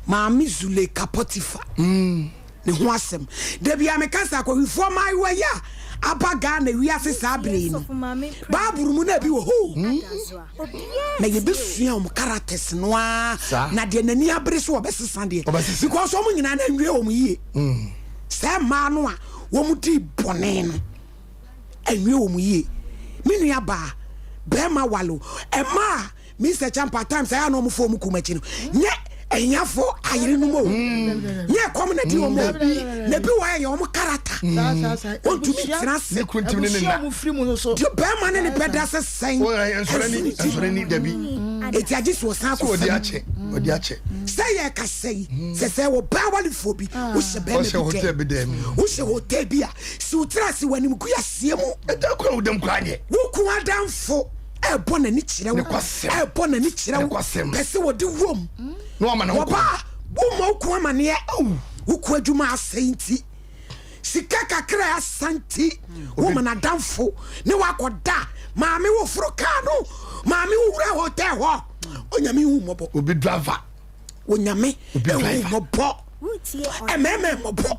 Mammy Zule Capotifa. The Wassam. Debbie Amecasa, before my way, ya. Abagane, we are Sabrina. Babu Munabi, who may you be film characters noir, Nadia Nia Briswa Bessie Sunday, because someone in an angry me. Sam Manoa, Womuti Bonen, and you me. Miniaba, Bema Wallo, and Ma, Mr. Champa times I know for Mukumachino. Yet, and ya for I didn't know. Yeah, community or more. Nebu, why your character. Want to be transferred to the Berman and the Pedas saying, and Debbie. It just was half of the Ache. Say, I can say, says I will powerfully phobia, who's a hotel be them, who's a hotel beer. So trust when you see them, and don't call them crying. Who come down for a bonnet, a bonnet, Pessi would do room. No man, Waba, Womo Quamania, who could you my sainty? Sikaka cry Santi, woman a down for no I could die. Mammy will frocano, Mammy will hotel. Onyami will be driver. Onyami will be driver. A meme mobo.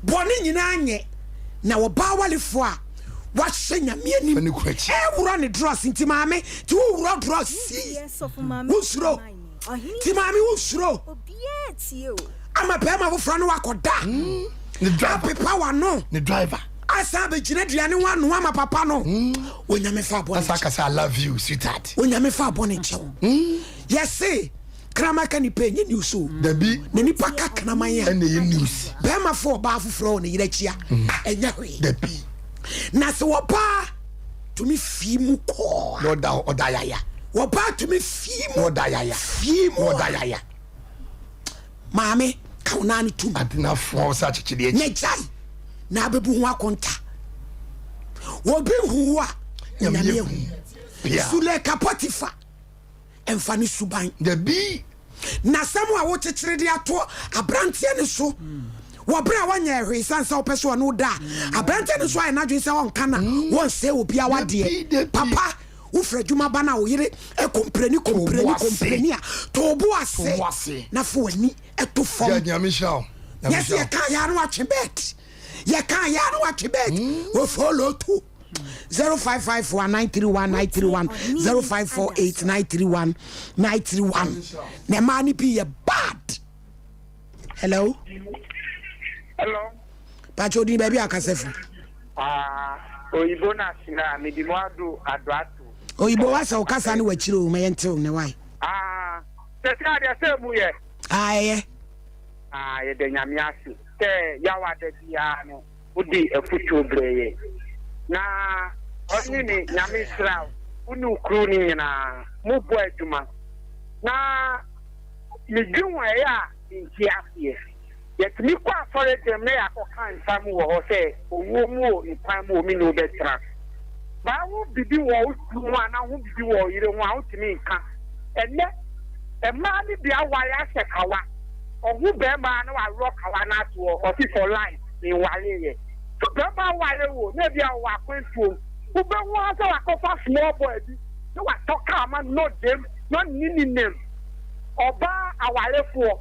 Bonnie in Anye. Now a bawali for watching a mere new crutch. Run a dross into mammy to road dross. Who's row? Timami who's row? I'm a pema front walk or down. The driver power no, the driver. I saw the genetic anyone, Wama Papa no. When you fa bonnet, I love you, sweetheart. When you fa bonnet, yes, say, Krama can you pay you so? The bee, Nipaka Kramaya, and the news. Bema for bath floor in the Rechia, and the bee. Naswapa to me, Fimu, no doubt, or Daya. Wapa to me, Fimu, or Daya, Fimu, or Daya. Mammy, Kaunani too. I didn't for such a chili. Nejai. Na bebu wa konta wo be huwa nyame sule kapotifa emfani suban the bi na samu a wo kekere de ato abrantie ne so wo bra wanya hwe sansa wo pese no da abrantie ne so ai na dwen se won kana won se obi a wade papa wo frajuma bana wo yire e kompreni a to bo ase na fo ani e to fom ya nyame shaw yes ye kan ya no atwebet ye kan ya no atwebet wo follow to 0554931931 0548931931 ne mani be ye bad. Hello Pacho di baby akasefu oyibo na sina me di mo adu adwatu oyibo wasa okasa ni wachiro me yentew ne why teka de se mu ye ye de nyame ase te yawa de bia no udi efutu breye na oni ni nyame Israel uni ukru ni nyina mu bo aduma na mi dwun ya nti afie yet mi kwa fore dem na yakokan sam wo ho se owo mu o ipan mu mi no betra ba wo bibi wo utu ana wo bibi wo yire wo a utimi nka enne e ma ni bia wa ya sekawa ohu be ma na wa rock kawa na to o fi for life in wale ye to be ma wale wo na bia wa kwentu wo be wo asa wa ko fa small boy bi no wa talk am no dem no nini name oba awale fo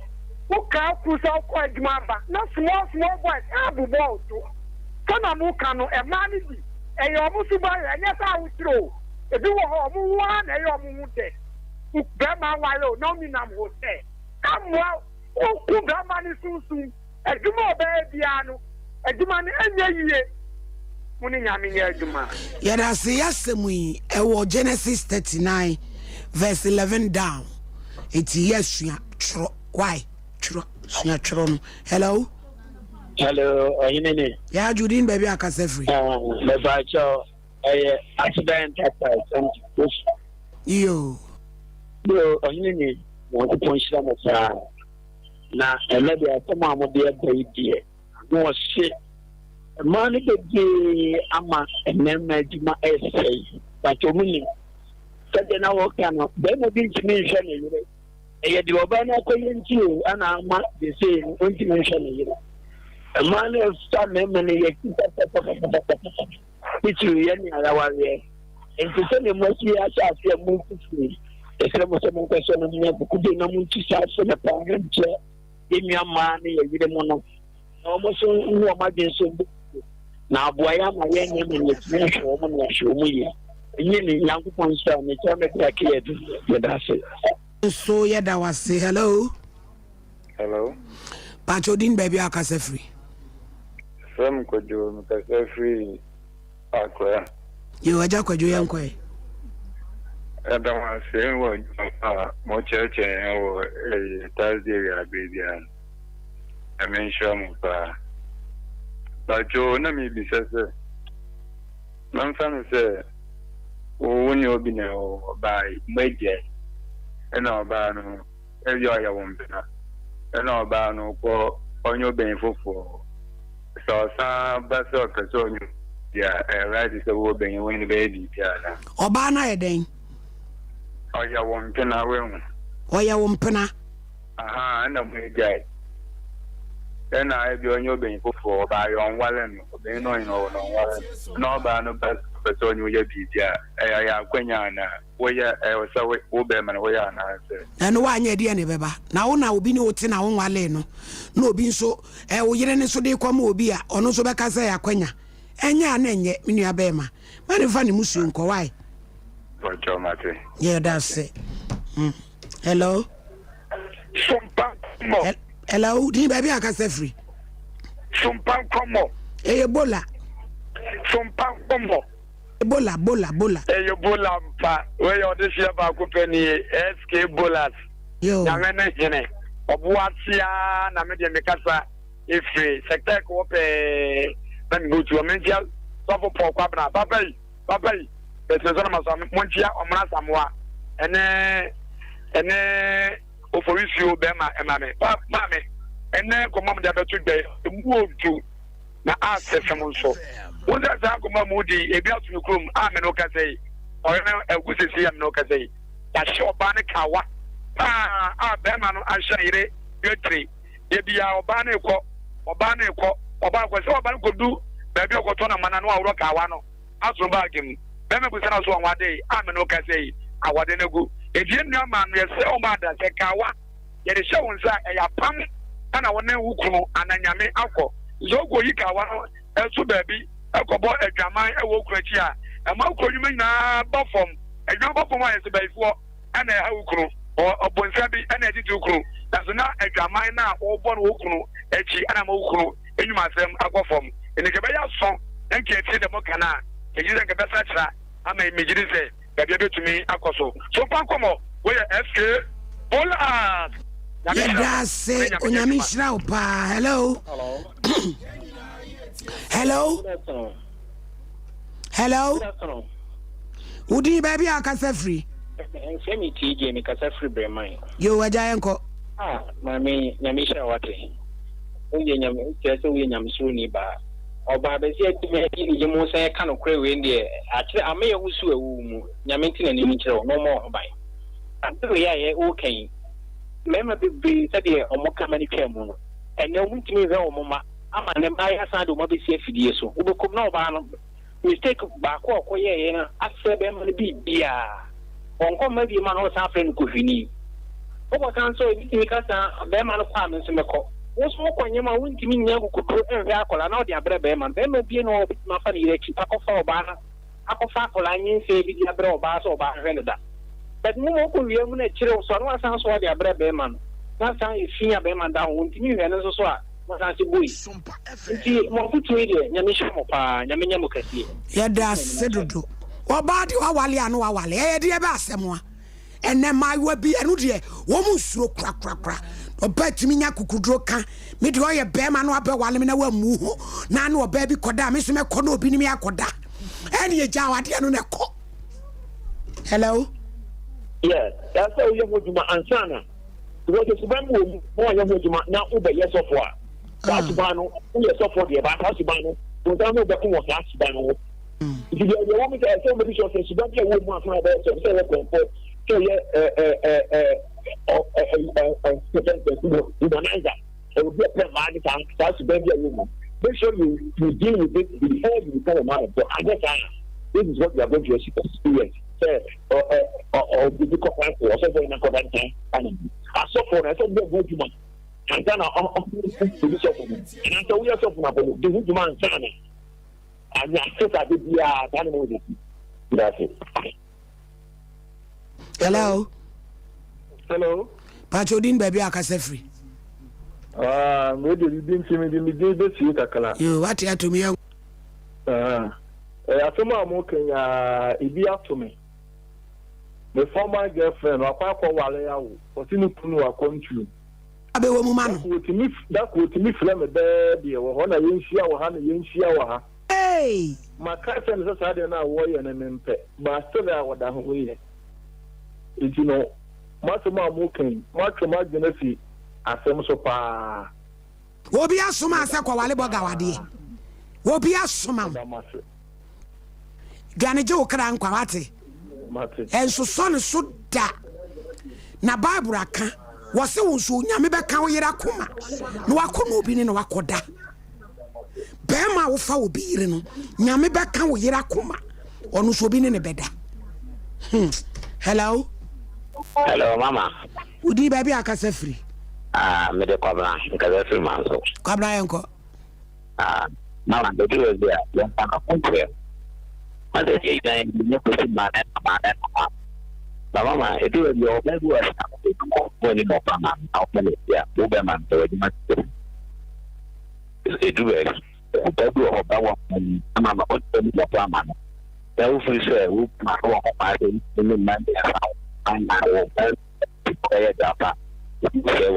who can cruise out quite mamba. No small boys, abu ball to. Kana mukano, a man is a yomusuba, and yes, I would throw. If you were home, one a yomunde. Who Bama Wallo, no minam would say. Come well, who Bama is soon. adwuma obebiano adwuma ne anya yie muni nyame ye adwuma yada se yasemu ewo Genesis 39 verse 11 down eti yesua tro why tro sua tro no hello oyinene ya Judin baby akase free me ba cho accident yo oyinene won ko nshira mo fa na elebe atoma mo de baby no shit man be ama enema dima essay but omuni sade na wo kana be mo bi ntimi nhwe ne yire e de oba na koyenti o ana ama de say ntimi nhwe ne yire man sta meme ne ye pichu ye ni ala wa ye enti se ne mo si acha afia mu kufu e se mo se mo kwaso no ne bu de na mu nti sa se na pa nche emi ama ne ye yire mo no no so nwo ma de so na aboya ma ye ne me ne tme hwo mo na hwo mu ye enye ni yankopon sha me cha me ka ke edu ye da se so ye da was say hello Pachodin baby akase free Sam kojo mkase free akwa yo aja kojo yanko Adam was saying what mo church and Thursday ya bedia I mention pa but jo na mi bi se man fan say o ni obi na o bai meje na oba no e yo ya won bena na oba no ko onyo ben fofo so sa ba so ka so onyo ya right so wo ben when be di ya na oba na eden oya won pena we hu oya won pena aha na mo ejai ena e bi onyo ben fofo ba yo nwale no ben no no nwale no ba no ba so onyo ya bi dia ya kwanya na wo ya so wo be man wo ya na se no wa anya dia ne beba na wo na obi ni oti na wo nwale no na obi nso wo yire ne so de kwama obi a ono so be ka se ya kwanya enya na enye menua be ma mani fa ne musu nko why Ojo mate yeah that's it hello Sompa Nkomo hello di baby akase free Sompa Nkomo Ebola Sompa Nkomo bola Ebola mpa we yo de sia ba ko pani SK bolas yo ya mena jene obuatia na me de mekasa ifre sector ko pe na mi go to mentia so for kwabna babai besezo na maso montia omra samwa ene oforisio be ma emame mame ene komam de betu gbe mu oju na asefem nso wona za komam mudi ebi atu krom amen o kasei oyena egusisi am no kasei ya shoba ne kawa be ma no ahyaire yetri ebia oba na ekọ oba kwese oba nkodu bebi okoto na mana no awro kawa no aso bagim be me busana so onwade amen o kasei awade negu edie nua ma no yese o ma da se kawa ye de hye wonsa eya pam ana wona wukunu ananyame akọ zogo yi kawa no eso bebi ekobo adwaman ewo kurachi a ema okonyuma nyina bafom adwan bafom a yese baifo ana ha wukunu obonsa bi ana editi wukunu naso na adwaman na obo no wukunu echi ana ma wukunu enyuma asem akofom enike be ya so enke eti de mokana ejize nke besa chira ama imejiri se gabi betumi akoso so pankomo we FK bola yeah that's it onyami shira opa hello Udi baby akase free Semi TJ mi kasa free bremai yo waja enko mami nyami shira wate uye nyami kese uye nyami suni ba oba be se etime ni mo se ka no kre we ndie akire amaye wusu ewu mu nyame ntina ni nkire no mo ban ante ya ye okay mema bi se de omoka mani kwemu no ene omuntimi we omoma ama ne ba ya san de mo be se afidie so ubekom na oba no mistake ba ko okoye ye na ase be ma bi bia onko ma bi ma no san friend ko fini obo kan so bi ka san be ma no kwa me so meko woso kwanye ma wuntimi nya kukudo enwe akola na odi abre be ma bi no ma fa ni reki akofa oba na akofa akola nyin se bi di abre oba so oba hwene da but mu mo ko wiemu na chire so no asan so odi abre be ma no na san ifia be ma da wuntimi hwene so so a Masansi boy. Nti mo kutu ide nyame hwemo pa nyame nyamo kase. Ya da sedodo. Obadi wa wale anu wa wale. E de be asemo a. Ene maiwa bi enu de wo mu suro kra. Obetimi nya kukudro ka. Me de oye be ma no abe wale me na wa mu ho. Na na oba bi koda me so me koda obi ni me akoda. Ene ye ja wade anu ne ko. Hello. Yeah, that's how you go to my ansana. Because it's when we more you go to my now ube yes of what. That's bano, yes of what the about house bano. Don't know the come of that bano. If you want me to say maybe so say don't get one more from about so say so humanizer. It will be a plan man that's to be a woman. Make sure you deal with it before you become a man. So I guess this is what you are going to experience. Or difficult or something in a correct time. And I saw for I said, go to man. And then I'll and until we are suffering about the woman, and I said, I did the animal. That's it. Hello. Hello. Pachodin baby akasefri. Maybe you didn't see me the day this year. You what here to me? I told my mom, it be up to me. The former girlfriend, or Papa Walea, was in the Punu, a country. Abe woman. That would me flame a baby, or one a young shia or honey young shia. Hey! My cousin is a now warrior and an impet, but still I was down with it. You know, much of my walking, much of my genesis, as some so far. Wobia Suma Sako Walibogawadi. Wobia Suma. Ganajo Kran Kwati. And so son so da na Bible aka wose wo so nyame beka wo yera koma no wakono obi ne no wakoda bema wo fa obi yire no nyame beka wo yera koma ono so obi ne beda. Hello mama udi baby akasa free me de kwabra nkasa free man so kwabra yanko mama de do dia ya ta ko but the guy you put man mama it will be all maybe when you know mama how many yeah woman so you must it do it that do about mama what the mama that will say who my in the man and I will play that say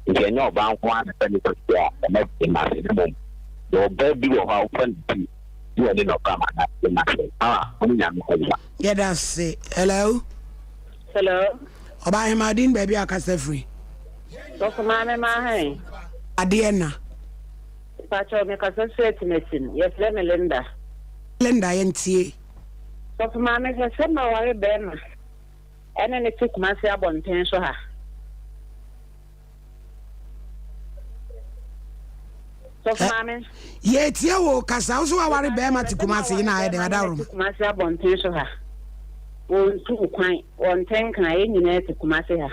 what you know about one and yeah and that's your baby or how friend you are not yeah, that's it. Hello. Oba Hemadin baby akasa free. So for mama my Adiena. Pacho me kasa straight medicine. Yes, let me Linda yentie. So for mama say ma worry ben. And then it took my say about tension ha. So for mama ye tie wo kasa so aware be ma tikumase na aye de adarum tikumase abonten so ha won tu kwan won tenka na nyina tikumase ha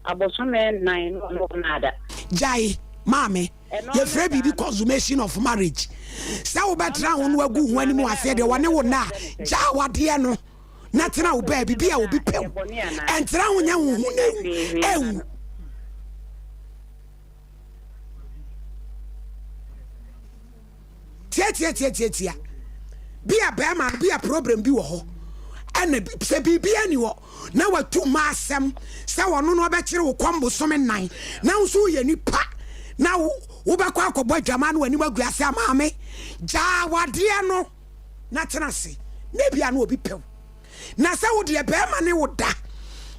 abosome 9 no nada jai mame ye frɛ bibi consummation of marriage sa wo betra ho no agu ho anim ase de wone wo na ja wade no na tena wo ba bibi a obi pɛw entra ho nya ho na ewu tia be a bear man be a problem bi wo ho ene se bibi ani wo na watu ma asem se wono no obekire wo kwambo some nan na nso ye nipa na wo bekwa akobɔ adwama no ani magu ase amaame ja wade no na tena se na bia no obi pew na se wo de bear man ne wo da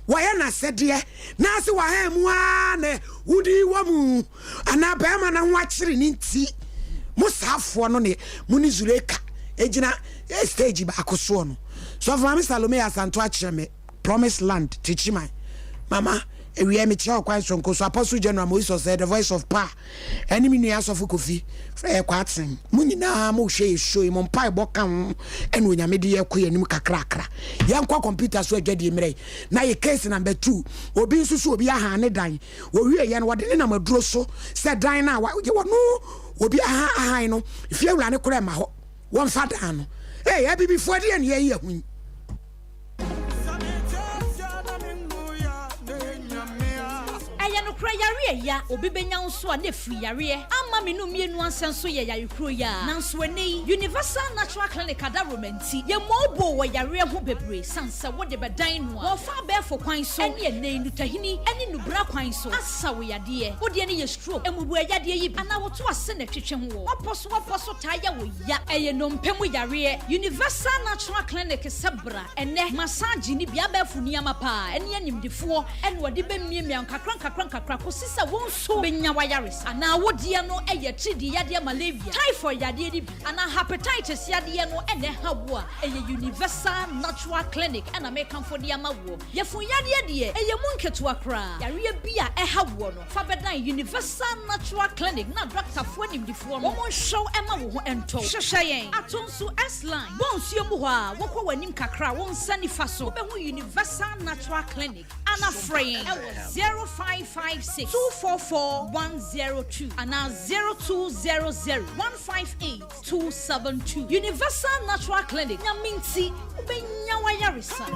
waya na sede na se wa ha mu a na wudi wa mu ana bear man na ho akire ni nti musafo no ne muni zureka ejina stage ba akoso no so for me Salome asanto akire me promised land tichima mama ewie me chia okwan sonko so apostle general Moses said the voice of power enemy nua asofo kofi frɛ kwaten munyina mo hwe show mo mpai boka ene onyame de yakoye anim kakrakra yankwa computer so adwade mmerɛ na ye case number 2 obi nsusu obi aha ne dan wo wie ye no wode ne na maduro so sɛ dan na wo no obi aha no if you run kora ma ho won fada no eh ya bibi fo de ne ye hu kra yare ya obi benya nso a na free yare ama me no mienu ansan so ye yare kro ya nanso eni Universal Natural Clinic ada romanti ye mobo wo yare ho bebre sansa wo de bedan no wo fa be fo kwan so ene ene nutahini ene nubra kwan so asa wo yade wo de ne ye stroke emubu yade yi ana wo to ase na twetwe ho woposo ta ya wo ya eye no mpemu yare Universal Natural Clinic sebra ene massage ni bia ba fu niama pa ene animdifo ene wo de be miemia kakran kosisa won so benya wa yare ana wo de no eye tridi yade malaria typhoid yade ni ana hepatitis yade no ene hawo a eye Universal Natural Clinic ana me kan for de amawo ye fu yade de eye munketu akra yare bia hawo no fa bedan Universal Natural Clinic na doctor fo nimdifo no mo show ema wo ho ento hwehweyen atonso S-line bonsuo mu ho a wo kwa wanim kakra won sani fa so be ho Universal Natural Clinic ana fraying 0556 244102 ana 0200 158 272 Universal Natural Clinic nyaminti ubenya wayarisa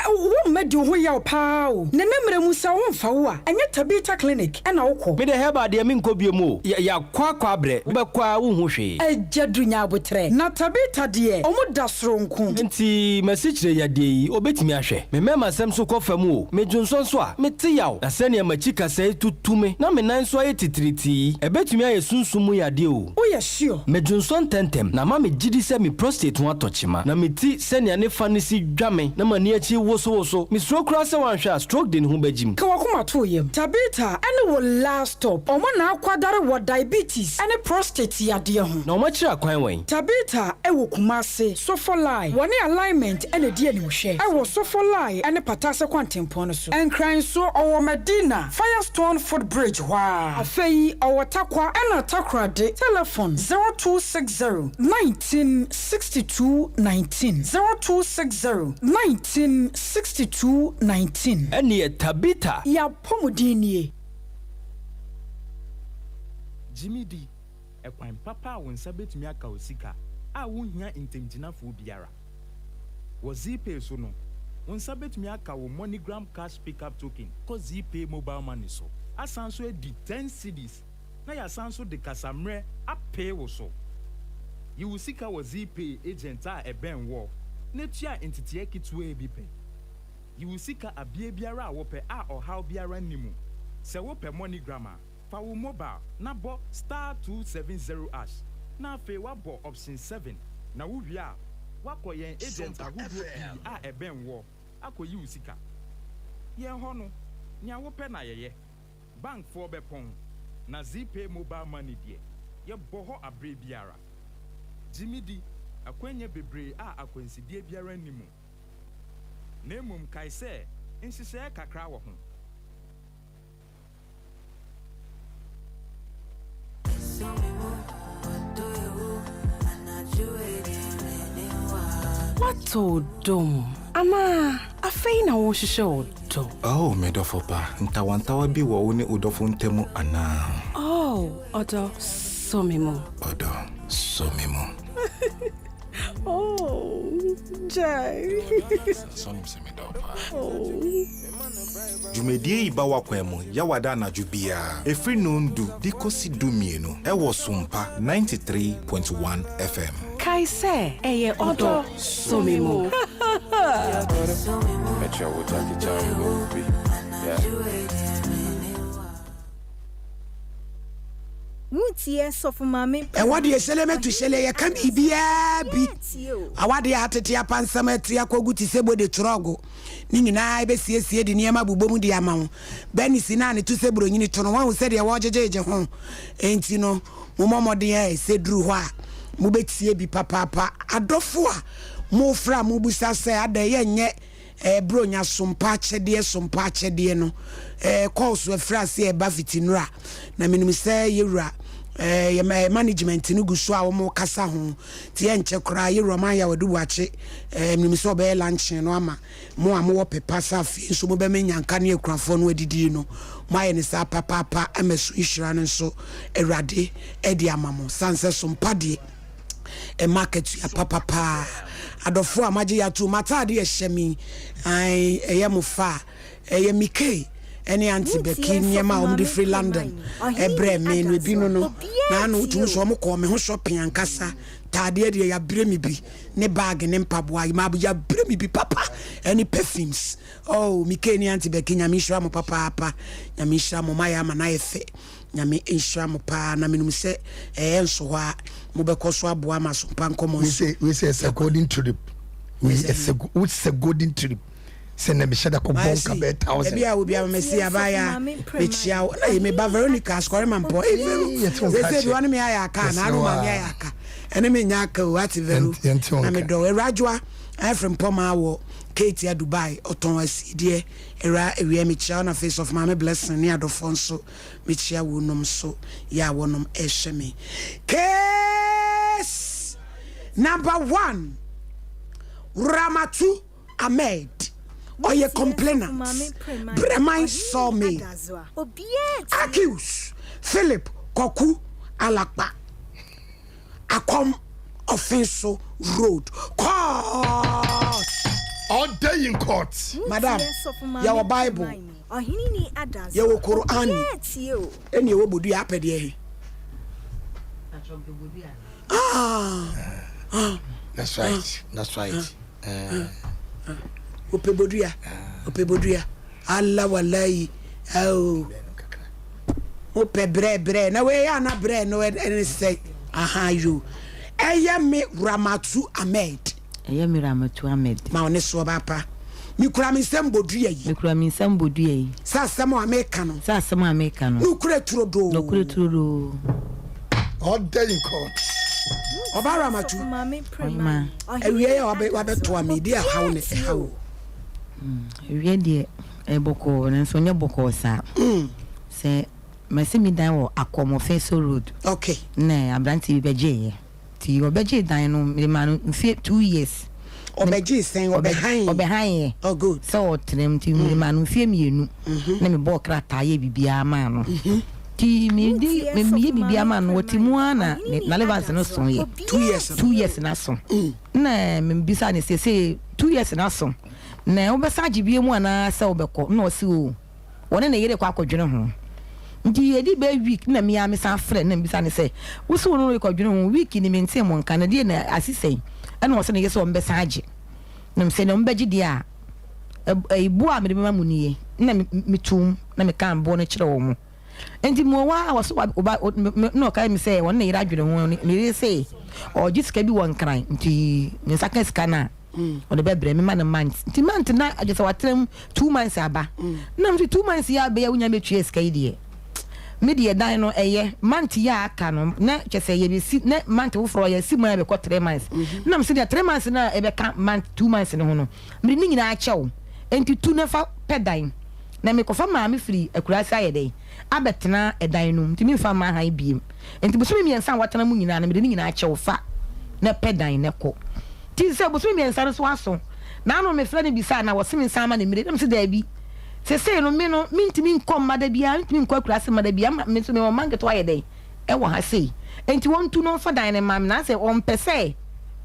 wo medi ho ya pao ne nemre musa wo mfa wo a enye Tabita Clinic na wokọ me de heba de me nkobiem ya kwa abre wo bekwa wo hu hwe ejadunya abotre na Tabita de omuda soronko nti masichire ya de obetimi ahwe me mema sem so kofam o me dwonso so a me te yaw na se ne machika sai tutume na me nan so aye titiriti ebetimi aye sunsumu ya de o wo ya sure me dwonso tentem na ma me gidi se me prostate ho atochima na me ti se ne ne fa ne si dwame na mani achi woso mi stroke cross one shot stroke den hu bajim ka wakoma to yem Tabita ene wo last stop omo na akwadare wo diabetes ene prostate yade ho na omo kira kwan wen Tabita ewo kumase sofolai woni alignment ene die ni hwe ewo sofolai ene patase kwantempon no so enkran so owo Medina Firestone Footbridge wa afei owo takwa ene takrade telephone 0260 1962 19 0260 1962-19 Eni Tabita ya pomudini Jimmy D ekwan papa won sabetumi aka osika a wohia intemginafo biara wo ZPay so no won sabetumi aka wo MoneyGram cash pickup token ko ZPay mobile money so asanso edi 10 cedis na ya sanso de kasamre apay wo so yi usika wo ZPay agent a eben wo netua entity ekitu ebipe you sika abie biara wope a ohaw biara nimu se wope MoneyGram fa wo mobile na bo *270# na fe wa bo option 7 na wo wi a wakoyen agent agudo a eben wo akoyi usika ye ho no nya wope na yeye bank for bepon na ZPay mobile money die ye bo ho abre biara Jimmy D akwenye bebre a akwansidie biara nimu nemum kai se nsise kakra wo ho Wato dom ama afei na wo hwehwe odo oh medofopa ntawantawa bi wo wo ne odofo ntemu ana oh odo somemo oh Jai sonim se medofa Jumedie iba wakwemu ya wada na jubia efri nundu dikosi dumienu ewo Sompa 93.1 FM Kaise eye odo somemo Metro wotaki chawo bi Mutie sofumame ewade eseleme tu sele ye kam ibia bi awade atete apansam ati akogu ti sebo de trogo ni nyina ebe siesie de niema bubom de amawo bani sina ne tu sebro nyini to no wan se de wo jejeje ho enti no momomode e sedru ho a mo betie bi papa adofo a mo fra mo busa se ada ye nye bronya sompa chede no calls we fra se e ba fitinura na minimi se yewura ye management ni guso a wo mo kasa ho ti enche kra ye roman ya wadu wache minimi se obe lunch no ama mo am wo pepa safi so mo be menyanka ne akurafo no adidi no maye ne sa papa amesu ishira no so ewrade edi amamo sanse sompa de e market ya papa adofo amaje ya tu matade ye hyemi ai eye mufa eye mike ene anti beki nyema om di free London ebre me no bi no na no tu so mo ko me ho shopping ankasa tade de ya bre mi bi ne bag ne mpaboa ma bu ya bre mi bi papa any perfumes oh mike ni anti beki nyame hwa mo papa nyame hwa mo maya ma na efe nyame hwa mo pa na menum se enso ho a mo be ko so aboa ma Sompa Nkomo we say it's a golden trip it's a golden trip send me shada ko bonka be 1000 bia wo bia mesi abaya mechia me ba Veronica score man po we say one me ayaka na no ma me ayaka ene me nyaka o ati veru na me do erajwa from Poma wo Kate ya Dubai oton asidie era ewie mechia na face of mama blessing ni adofo nso mechia wo nom so ya wonom ehwe me case number 1 Ramatu Ahmed Oye complainant Bremen saw me accuse Philip Koku Alakpa Akom Offenso Road court all day in court madam your Bible your Quran and your bodu apede that's right Opeboduya Allah wallahi oh ope bre na we ya na bre no any say aha you me Ramatu Ahmed ma one so papa mi kura mi nsem boduya yi sa sam America no no kura turodo all day in court oba Ramatu ewie ya wabe to amedia how ne how ewie de eboko nso nye boko sa se masemi dan wo Akomo Feso Road okay ne abranti beje ti obeje dan no me ma no 2 years obeje sen obehan oh good so trem ti me ma no fie mienu na me bo krata ye bibia ma no ti me ye bibia ma no ti mu ana na levance no so ye 2 years na so na me bisa ne se 2 years na so na obesa gibie mu ana se obekọ na osi o wona na yere kwa akwadwene ho nti edi be week na me amesa frɛ na mbisa ne se wosi wono rekwadwene ho week ni mente mo nka na de na asisɛn ɛna wose na yese o mbesa agi na mse na mbagi de a ibu a me de ma mu nie na metum na me kan bo no kyerɛ wo mo nti mo wa waso no kai me se wona yere adwene ho ne yere se o gisika bi won kran nti ne saka sika na o de bebre me man month ti month na agese watrem 2 months aba na mfi 2 months ya be ya unya metwe ska ide me de dan no eye month ya aka no na chese ye be si na month wo fro ya si mo ya be ko 3 months na mse de 3 months na e be ka month 2 months no ho no me ni nyina achew enti tu na fa pedan na me ko fa ma me free akurasi ayede abetena edan no nti me fa ma han biem enti bo so me miensa watena mu nyina na me de ni nyina achew fa na pedan na ko ti se bo so me miensa no so aso na no me frɛ ne bisa na wo se me nsa ma ne mire na me se da bi se no me no mintimi nkom mada bia mintimi nkwa kurase mada bia me so me manke to ayede e wo ha sei enti won tu no fa dan ne mam na se on pese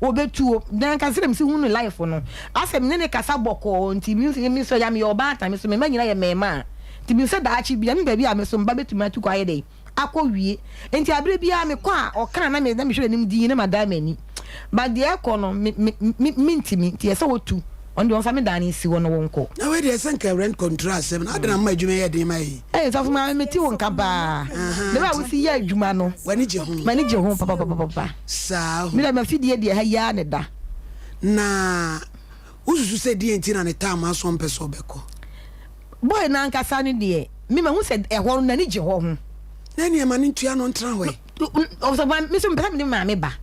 obetuo dan ka se dem se hunu life no asem ne ne kasa boko nti mi so ya me obata me so me manyina ye mema ti mi se da achi bia me ba bia me so mba betumi atu kwa ayede akọwie enti abre bia me kwa okan na me hwere nim din na madam ani but the econo mintimi ti ese wotu on the family dan si wono wonko na we dey senka rent contract sem na adana ma adwuma ye den mai so ma me ti wonka ba le ba wo si ye adwuma no wani je ho papa sa me ma fidie de ha ya ne da na ususu se die enti na ne ta ma so mpe so beko boy na nkasa ne de me ma hu se ehwo na ni je ho na ni ma ni ntua no ntra we so ba me so mpe me ma me ba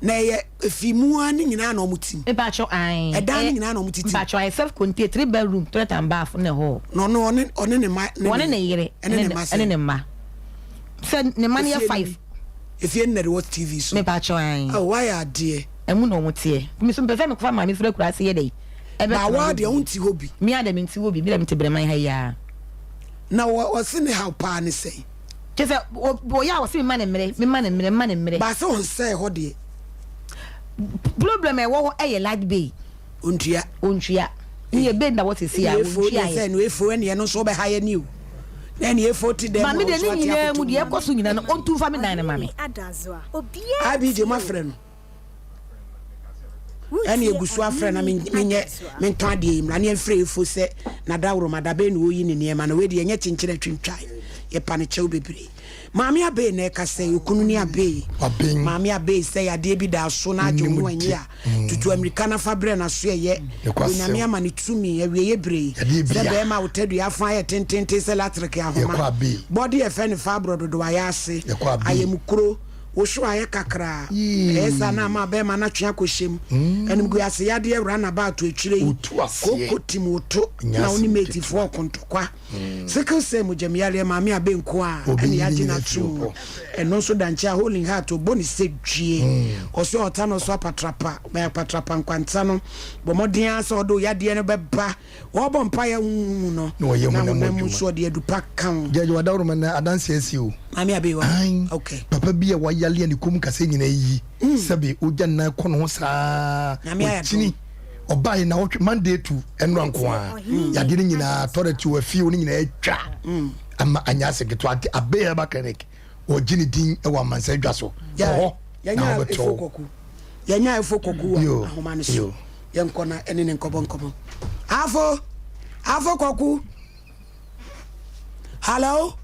na ye fimu ani nyina na omutim e ba cho ai edan nyina na omutiti ba cho self contained 3 bedroom toilet and bath ne ho no one ne ma one ne yire ene ne ma se ne ma ne 5 if you need what TV so me ba cho ai oh why are dear emu no mutie me so mpe me ko fa ma me fura kura se ye dai e ba wa de unti hobi me ada me nti hobi bi da me te breman ha ya na wo se ne how pa ne sei je se o ya wo se me ma ne mre ba se on say ho de problem e wo e light bay ontua ye be nda what see ya ontua ye no efo ene no so be high new then ye 40 dem mami de ni nyina mu de ekoso nyina no ontu fa me dan na mami adazo obia abi je ma frɛ no ene egusu afrɛ na menye menton ade im na ne frɛ efo sɛ na dawro madabe no oyi ne ne ma na we de enye chinchire twintwa ye pa ne chew bebre mami abe na ka sɛ okunu ni abe mami abe sɛ ya de bi da so na adwo anyi a tutu america na fabre na so ye onyame ama ne tumi awie ye bre sɛ be ma wotadu afa ye tentente sɛ latrike ahoma body e fɛ ne fabro dodo ya ase ayemukro woso aye kakra esa na ma be ma na twea kohiem enim gu ase yade ewra na ba to atwire koko timoto na oni mate fo kontokwa seke se mu jamiale ma me abe nko a ene yaje na tu eno so danche holding heart oboni se dwie oso ota no so apatrapa ba patrapa nkwanta no bomoden asa odo yade ne beba wo bo mpa ya no na mu so de adupa kan jeje wadawro man adanse asi o mami abe wa okay papa bi ya wayale ani kum kase nyina yi sabe oja na kono ho saa chini obai na Monday to enro nko a yade nyina authority wa fie oni nyina atwa ama anya seketo ate abe mechanic o gini din e wa mansa dwa so yanya efokoku wa ahoma ne so yenko na enene nkobo afo koku hello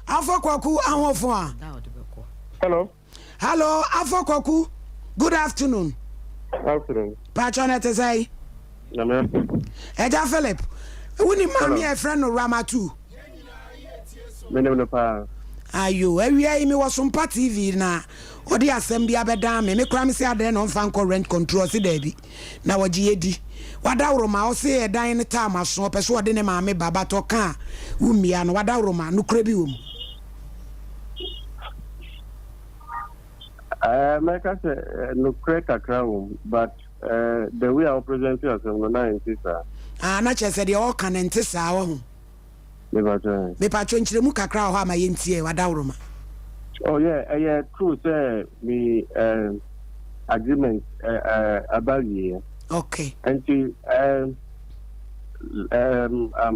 afo koku ahofo a hello afo koku good afternoon patron to say Eja Philip woni mami e friend no Ramatu menem pa ayo ewia mi wo Sompa TV na odi asem bia beda me kura me se ade no mfa nko rent control si da bi na wogi edi wadawro ma o se edan ne ta ma so pe so ode ne ma me baba to ka umia no wadawro ma no kura bi wo mu like I said, no crack a crown, but the way our present is on the 90s. Not just said, all can enter sour. Me patron Chimu Kakra, how my intie, Wadauroma. Oh, yeah, true, sir. Me agreement about year. Okay. And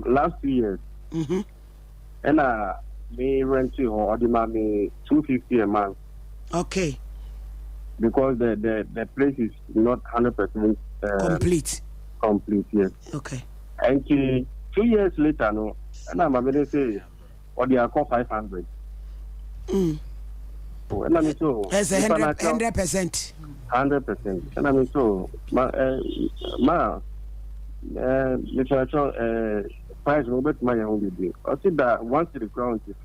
last 2 years, and me rent to or the money $250 a month. Okay. Because the place is not 100% complete. Complete, yes. Okay. And 2 years later, no, and I'm going to say, or they are called 500. And I'm so. That's 100%. 100%. And I'm so. Literature price will bet my own day. I see that once the ground is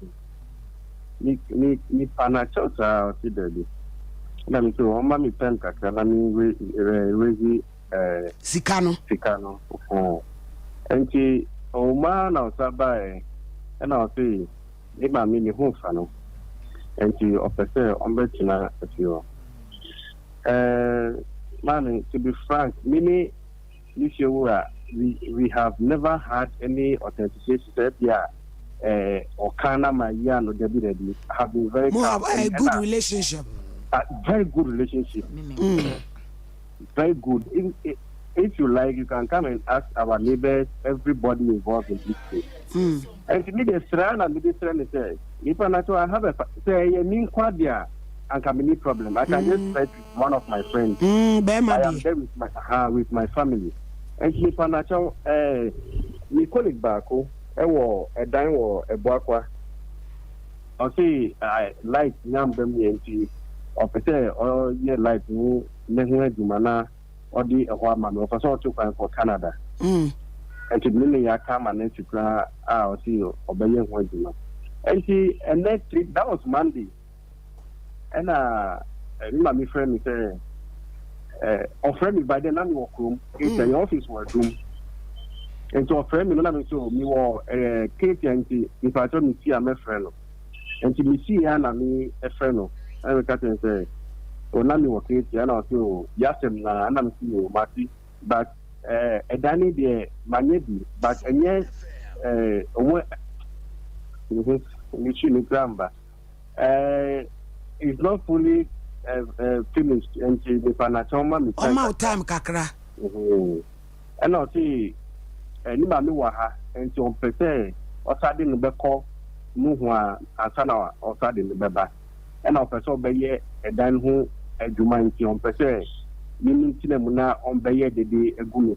ni panacho sa si dedi na mi so ma mi pen kakra na mi rezi sikano enti o ma na osaba na o say e ma mi ni hu fa no enti o pese o betina afio man, to be frank, many we have never had any authentication that or kana my no debi have been very a good relationship. Very good relationship. Very good. If you like, you can come and ask our neighbors, everybody involved in this case. And to me, the strand and the strand says, if I have a say, I mean, quite there, and can be no problem. I can just fight with one of my friends. I am there with my family. And if I natural, my colleague back, a dime or a boakwa. I say, I like Yam Bemi or Pete or ye like me, Nehua Jumana. Or the man of a sort of for Canada. And to me, I come and to cry out, see you, obey him. And she, and next trip, that was Monday. And my friend said, offer me by the name of room, it's the office work room. And so, a friend, so me were Katie and if I told me, see, I'm a friend. And to me, see, and me a friend. I will cut and say, Onami wakati yana watu yasem na anam siyo mati but edani de manyebi but enye nichi ni gramba is not fully finished and she the panachoma me time kakra and I see any mami waha and she on pese or sudden the beko muhwa asana or sudden the beba and I person be a dan who a jumanti on pese meaning tinemuna on beye de a gumi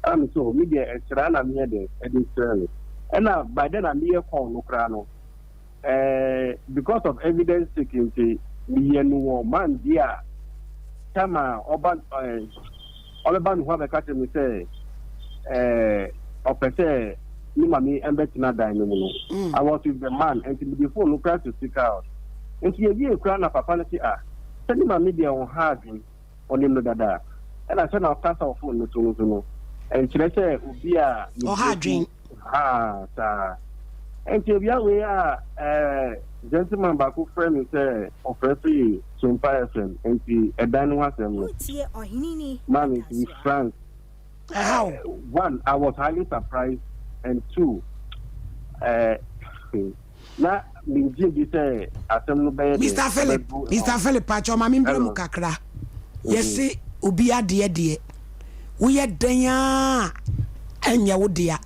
and so media a strana near the editorial and by then I'm here call no crano because of evidence taking the man dear Tama Oban Olaban who have a catch me say or per se Nimami and Bettina Dynamo. I was with the man and before look to stick out. And she a crown of a fancy sending my media on hard on him dada. And I said I'll pass our phone to and she said be a hard drink. And we are gentleman back who friend is free Sompa FM and the Edan was man is France. How? One, I was highly surprised, and two, na minji say Mr. Philip Pacho mami mbemu kakra. Yesi ubi adie we ye denya enya wo dia.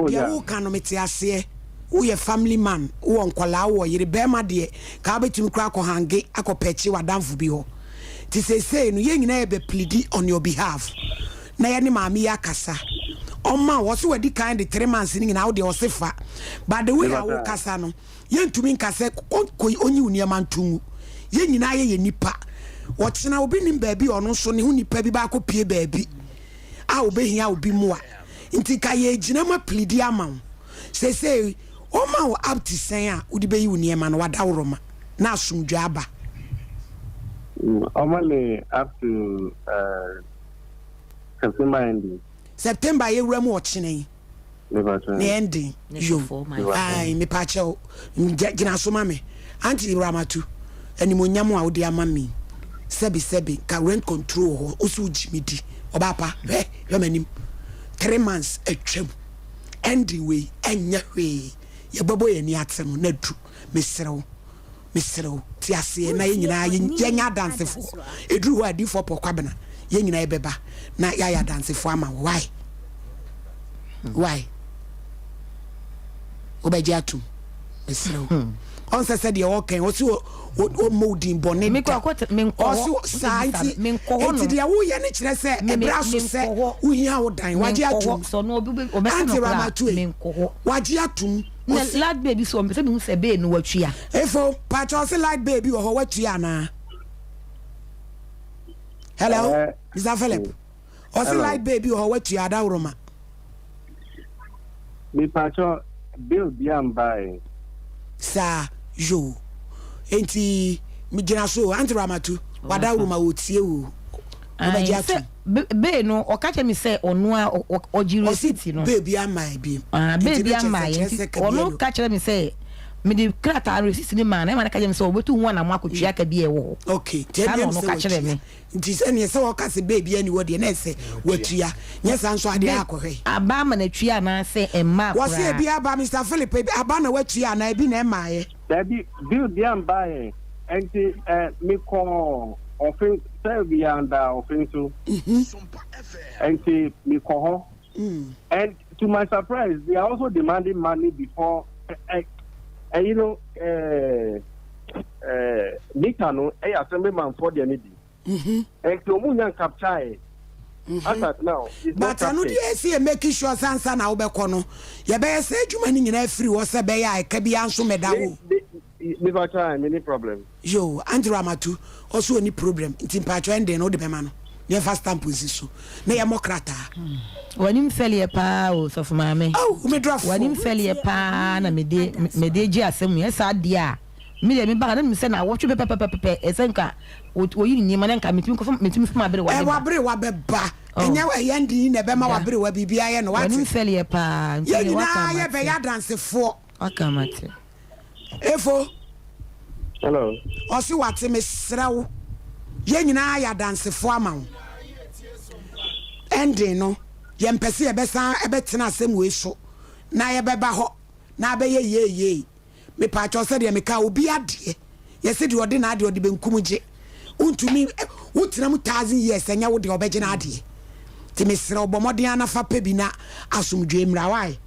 Dia wo kanu meti ase. Uye family man, nkwala wo yire bema de ka betumi kra ko hange akopechi wadamfu bi ho. Ti say no ye nyina be plead on your behalf. Na ye ne maami yakasa. Oma wo so wadi kan de 3 months ni nyina wo de osefa. But the way wo kasa no, ye ntumi nkase onyi uni amantumu. Ye nyina ye nipa. Wo tena obi nim baabi ono so ne hu nipa bi ba ko pie baabi. A obehia obi mu a. Nti ka ye gina ma plead amam. Say Oma wo up to say udi be you niema no wada woroma na asumdwa aba Omale up to September ending ye wura mu ochine ne ending yo ai me pa che gina so ma me anti ramatu animonyam a wodi ama me sebi ka rent control ho osu jimidi obapa yo manim 3 months atwam ending we enya we ye babo ye ni atsem na du mesrew ti ase na ye nyina ye nya dance fo edru ho adi fo pokwa ye nyina ye beba na ya dance fo ama why obeji atum mesrew on se de o kan o si o modin bone me kwa o si saanti enti de wo ye ne kire se ebra so se wo hia wo dan waje atum so no obi waje atum na lad baby so me se me hu se be no watua efo patro se lad baby wo watua na hello Mr. Philip o se lad baby wo watua da woroma me patro bill biam by sa yo enti mi gina so anti ramatu wada woroma wotie wo obaji atu be no o ka che mi se onu a oji receipt no baby amai bi baby amai onu ka che mi se me de krata receipt ni man na ma ka che mi se obetu hu na mo akotua ka bi e wo okay tell me no ka che mi nti se ne se wo ka se baby ani wo de na se watua nya san so ade akohwe aba ma na tua na se emma kwa wo se bi aba Mr. Philip aba na watua na bi na emma Daddy, build the ambaye, and me call offense, be under offense, and me call and to my surprise, they are also demanding money before, you know, Nikano, assemblyman for the needy, and to Munyan capture. As at now, but I know you see making sure Sansa now be kono. You better say you money in every was a bear. I can be answer medal. Never time, any problem. Yo, Andrew Ramatu, also any problem. It's in Patro and then all the man. Near fast stamp position. Near Mokrata. When him fell a pa, of mammy. Oh, me draft. When him fell a pan, and me de jasem, yes, I dear. Me ba me say na wo twe pepepepe esenka wo yi ni man nka metumi fuma bere wa wa beba enya wa yandi na be ma wa bere wa bibia ye no wa ti fele pa ye ni na ye be ya dance fo akamate efo hello osi wate me srawo ye nyina ya dance fo ama wo ending no ye mpese ye be san e be tena asem we so na ye beba ho na be ye me pa cho se de me ka obi ade Yes, said you are den ade odi benkumuje. Untumi utina mu 1000 years enya wo de obeje na ade. Ti mesre obomode anafa pa bi na asumdwe mra why.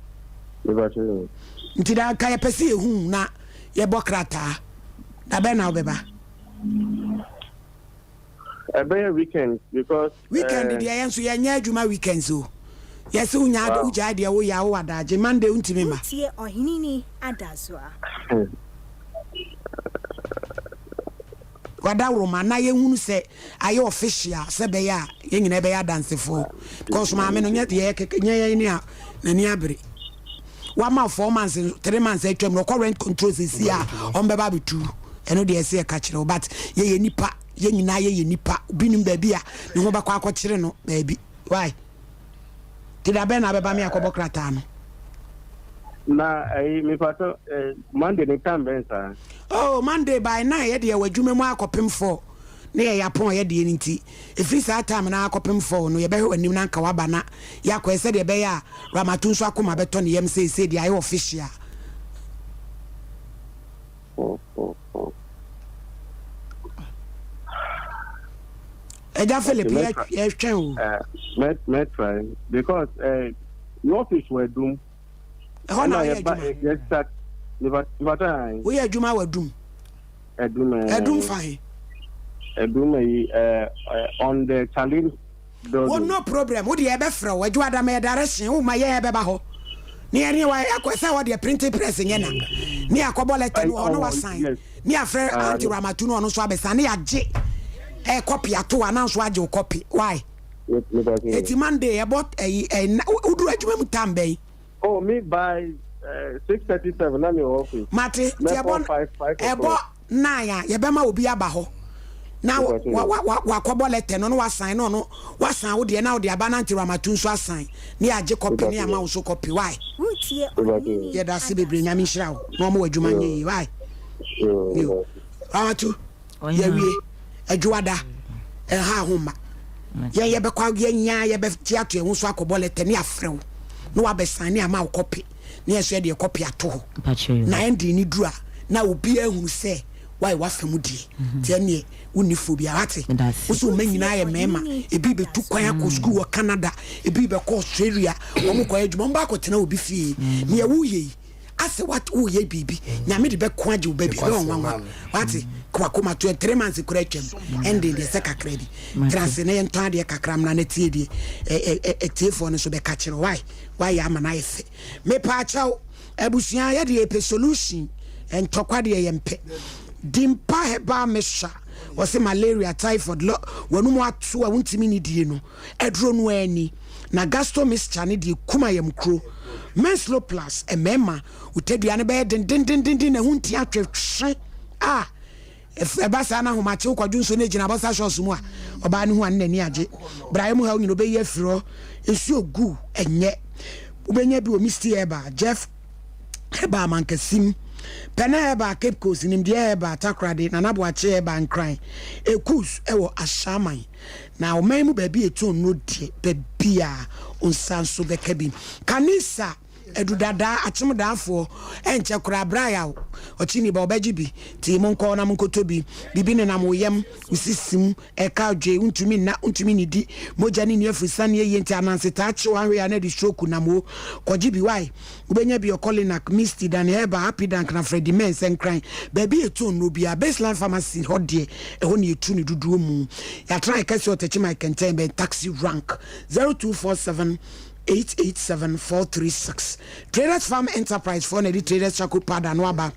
Nti da ka pese ehu na ye bokrata. Da be na obeba. Every weekend because weekend the yenso ye nya adwuma weekends o. Yes unya adu uja de wo ya wo adaje Monday untimi ma. Tie ohinini adazo a. Wada Roma na ye hunu se aye official se be ya ye nyina be ya dance for because ma me no nya ye nya ni a na ni abere wa ma 4 months 3 months atwam no current control si a on be ba betu eno de se ka kire but ye nipa ye nyina ye nipa binim ba bia ne ho ba kwa akokire no ba bi why ti da be na be ba me akobokrata no na me pato Monday ne time ben sa oh Monday by 9 ye de wadwuma mu akopem 4 na ye yapon ye de nti efri sa time na akopem 4 no ye be hwanim na nka waba na ya kwa se de be ya Ramatun so akoma beto ne yem se de aye official Eja Philip ye twen o met try because your office were doom Hona ye yes start never we adwuma wadum edum fine on the challenge no problem wo de ye be frɛ wo adwa da me direction wo ma ye be ba ho ni ani wa akwesa wo de printing press nyena ni akobɔ letter no no wa sign ni afrɛ anti Ramatu no so abesa ni age copy ato announce wa age copy why eti Monday e bot udu adwuma mu tambe. Oh, me by 6:37 na me office. Mate, tiabon ebo na ya ye be ma obi aba ho. Na wa kobo letter no wa sign no wa sign wo de na wo de aba na nti Ramatun so assign. Ni age copy ni ama wo so copy why? Ye da se bebre nyame hira wo. No mo adwuma nye why? Ramatu. Ye wie adwada ha homa. Ye be kwa ye nya ye be tiato e wo so akobo letter ni afrew. No abesane ama copy na yeso de copy ato na endi ni dura na obi ehunu se why wafemu die tiane unifo bia wate uso manyina ye mema ebi betu kwan akọ school wo Canada ebi be ko Australia omo ko adwuma mba ko tena obi fie na ye wuye ase what wuye bibi nyame de be ko age wo baby no nwanwa wate kwa koma 3 months kura twem endi de se kakra bi transe na ye nto ade kakra mna na tie die tiefo no so be ka kire why ya ma na yefe me pa chaw abusuan ye de solution entokwa de ye mpe dimpa heba mesha wose malaria typhoid wanu mu ato a wuntimi ni die no edro no ani na gastromischa ne de kuma yam kro menslow plus emema utedua be den na hunti atwehwe ebasa na homache ukwadwu nso na gina bosa shows mu a oba ne hu an nani age braim ha nyino be ye firo esu ogu enye ubenya bi o Mr. Eba Jeff Eba mankasim pena Eba Cape Coast nim de Eba takrade na naboache Eba nkran ekus ewo ashaman na o memu ba bi etu no de ba bia onsanso be kabin kanisa edudada achimdafo enche kura braya ochini ba obaji bi ti monko na monkoto bi bibi ne na moyem usisim eka dwe untumi ni di moja ni afusane ye nti ananse ta chi wan we na di stroke na mo koji bi why ubenya bi okolinak misty dan heba happy dank na Freddy men senkran ba bi etu no bia baseline pharmacy hodie eho ne etu ni duduo mu ya try kase otachi my contain be taxi rank 0247 887436 Traders Farm Enterprise for the Traders Chako Pada no aba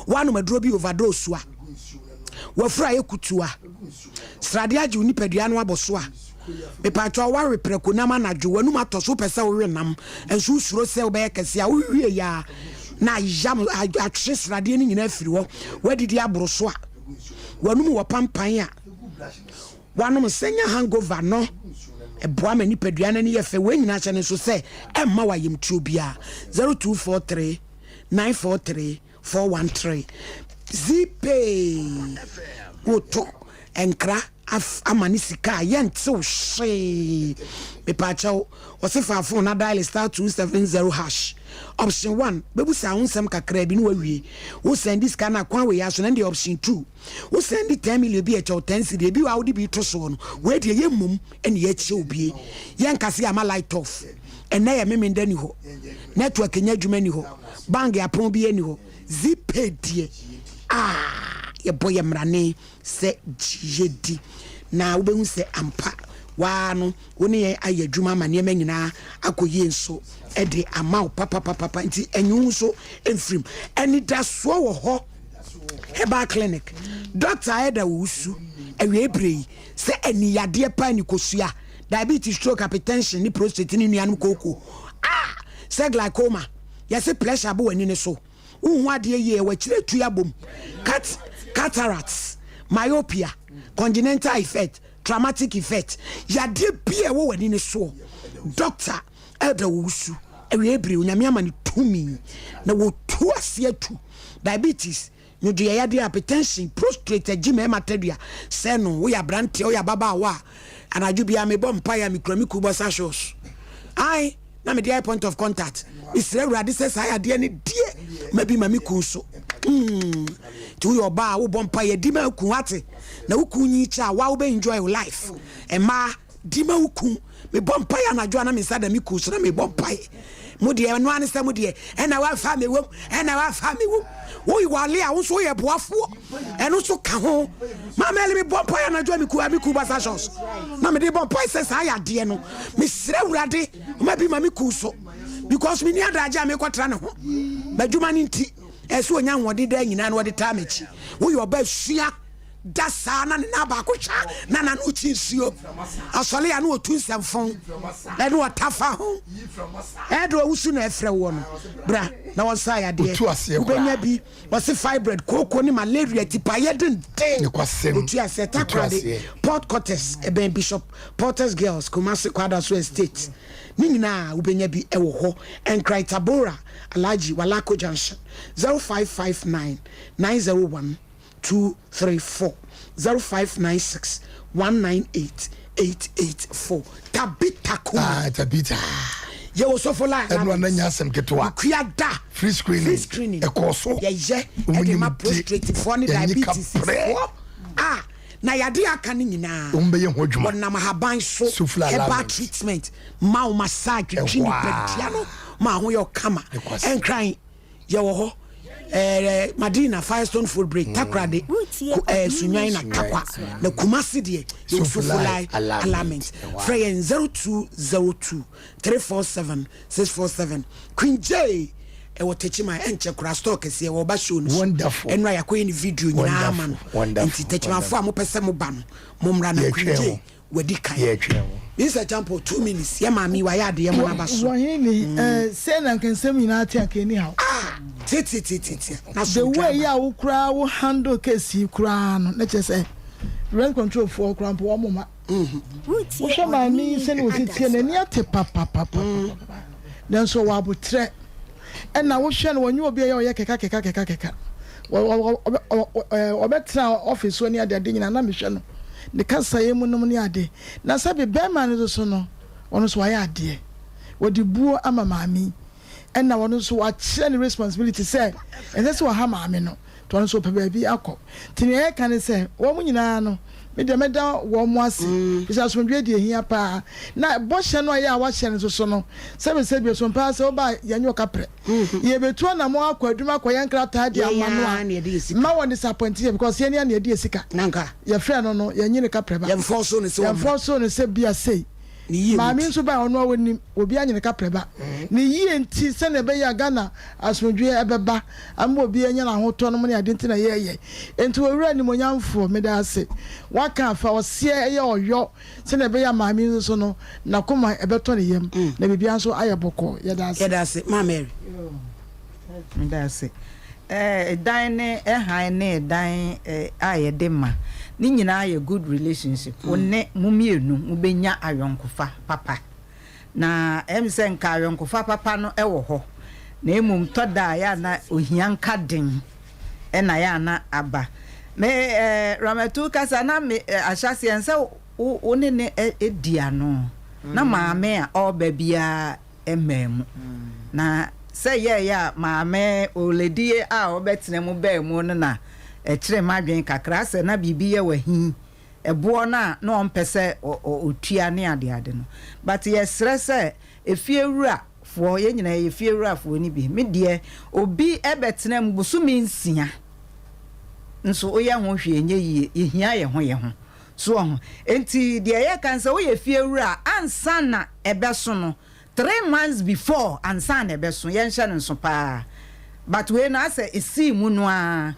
one madrobi overdose wa wafra ekutua stradia ju nipadua no aboso a me patwa wa repreko na manadwo wanu matoso pese wo wenam enso suro se obe kese a wo wie ya na jam atwe stradia ni nyina afiri wo wadidi abroso a wanu mu wapampan a wanu msenya hangover no eboa mani padua na ni yefe wenyina che ne so se emma wa yemtuo bia 0243 943 413 zipe woto enkra amani sika yente wo hwe me pa chawo o se fa phone na dial *270# option 1 bebu sa hunsem kakra bi no wawie wo send this kana kwan we aso na the option 2 wo send 10 million bi e chawo 10 cedi bi wa wo bi to so no we de ye mum ene ye che obi yen kase ama light off ene ye memenda ni ho network nya dwuma ni ho bank ya pon bi ni ho zipe die ye boy mrane se jedi na wobehun se ampa wa no woni ye ayadwuma ma ne nyina akoyi nso e de ama papa nti enyu so enfrim eni da so wo ho heba clinic doctor eda wusu ewe brei se eni yade pa ni kosua diabetes stroke hypertension ni prostate ni nuanu koko se glaucoma ye se pressure bo wani ne so uhu ade ye wa kire tuya bom cataracts myopia congenital effect traumatic effect yade bia wo wani ne so doctor elder wusu ewe ebre onyame amani tumi na wo tu ase atu diabetes no de yade hypertension prostate gime matadua se no wo ya brante wo ya baba wa anaju bia me bom pa ya mikromiku bosa shows ai na me the point of contact Israel radi says I ade ne die mabi mami kunso to your ba wo bom pa ya di ma ku ate na wo kunyi cha wa wo be enjoy your life e ma di ma wo ku me bom pa ya na jo na me sada mi kunso na me bom pa mo de no an se mo de e na wa fa me wom e na wa fa me wom wo yi wale a wo so ye boafo e no so ka ho ma me bom pa ya na jo mi ku basa shows na me de bom pa says I ade no me sire urade mabi mami kunso because me ni adaja me kwatra ne ho badwuma ni nti eso onya nwode da nyina na wode ta mechi wo yo ba sua da sa na na ba ko cha na no chi nsuo asole ya na otu nsemfon e no tafa ho e do wusu na efre wo no bra na won sa ya de ubenya bi wose fibroid koko ni malaria tipa ye den otu ase takrade port cortes e ben bishop porters girls Kumasi Kwadaso estate ni nyina ubenya bi e wo ho enkrai Tabora Alaji Walako Junction 0559 901 234 0596 198 884 Tabita ko Tabita ye wo so for la eno na nya asem ketwa kuada free screening e koso ye e de ma prostate for ni diabetes na yade aka ni nyina umbeye ho dwuma wona mahaban so heba treatment ma massage twini pedia no ma ho yo kama enkran ye wo ho Madina Firestone Food Break takrade sunyan na takwa na Kumasi de Yusufulai Alignment Frey 0202 347 647 Queen J e wotechi my enche kura stock ese wo ba show no wonderful enra yakwa ni video nyina ama nti techi ma fo amopese mo ba no momra na Queen J wedi kan this a jump for 2 minutes ya mami wa ya de mo na ba so wahini say na nkensem nyina ati akeni ha titi na the way ya wo kura wo handle case kura no na chese rent control for kura mpo wo mama wo hwe mami se no titie na ni ate papa then so wa botre na wo hwe no wonyi obi ya ye keka obetra office woni ade nyina na me hwe no ne kasa ye mu nom ne ade na sabe be man no so no ono so ya ade wodi buo ama mami na wono so wa kire ne responsibility say ene so ha maame no to ono so pe ba bi akọ tini e kan say wo mu nyina no meda wo mu ase bisa so ndwe de hia pa na bo hye no ya wa hye ne so no se bi so pa se oba yanyo kapre ye betu na mo akọ aduma akọ yankra ta de ama no a ma won disappoint ye because ye ne de esika nanka ye frɛ no yanyine kapre ba ye forso ne se bia sei maami nso ba ono awoni obi anyine ka preba ne yie nti se ne be ya Ghana asomdwe ebeba amba obi anya na hoto no ne ade nti na ye enti owura ni monyamfo meda ase waka afa ose ye oyo se ne be ya maami nso no na koma ebeto ne yem na bibia nso ayeboko ye da ase ma Mary meda ase dan ne han ne dan ayedema ni nyina ye good relationship wonne mumienu mubenya ayonkofa papa na emse nka ayonkofa papa no ewo ho na emum toda ya na ohianka den na ya na aba me Ramatu kasa na me ahyase ense wo ne edia no na maame a oba bia emem na say ya maame oledie a obetene mu ba mu no na kire madwen kakra se na bibiye wahi ebo na ompese otua ne ade no but yesre se efiewura fo ye nyina efiewura fo ni bi me de obi ebetene mu busumi nsia nso oye ho hwe enye yehia ye ho so ho enti de ye kan se oye fiewura ansa na ebeso no 3 months before ansa na ebeso ye nhye no so pa but we na say esi mu no a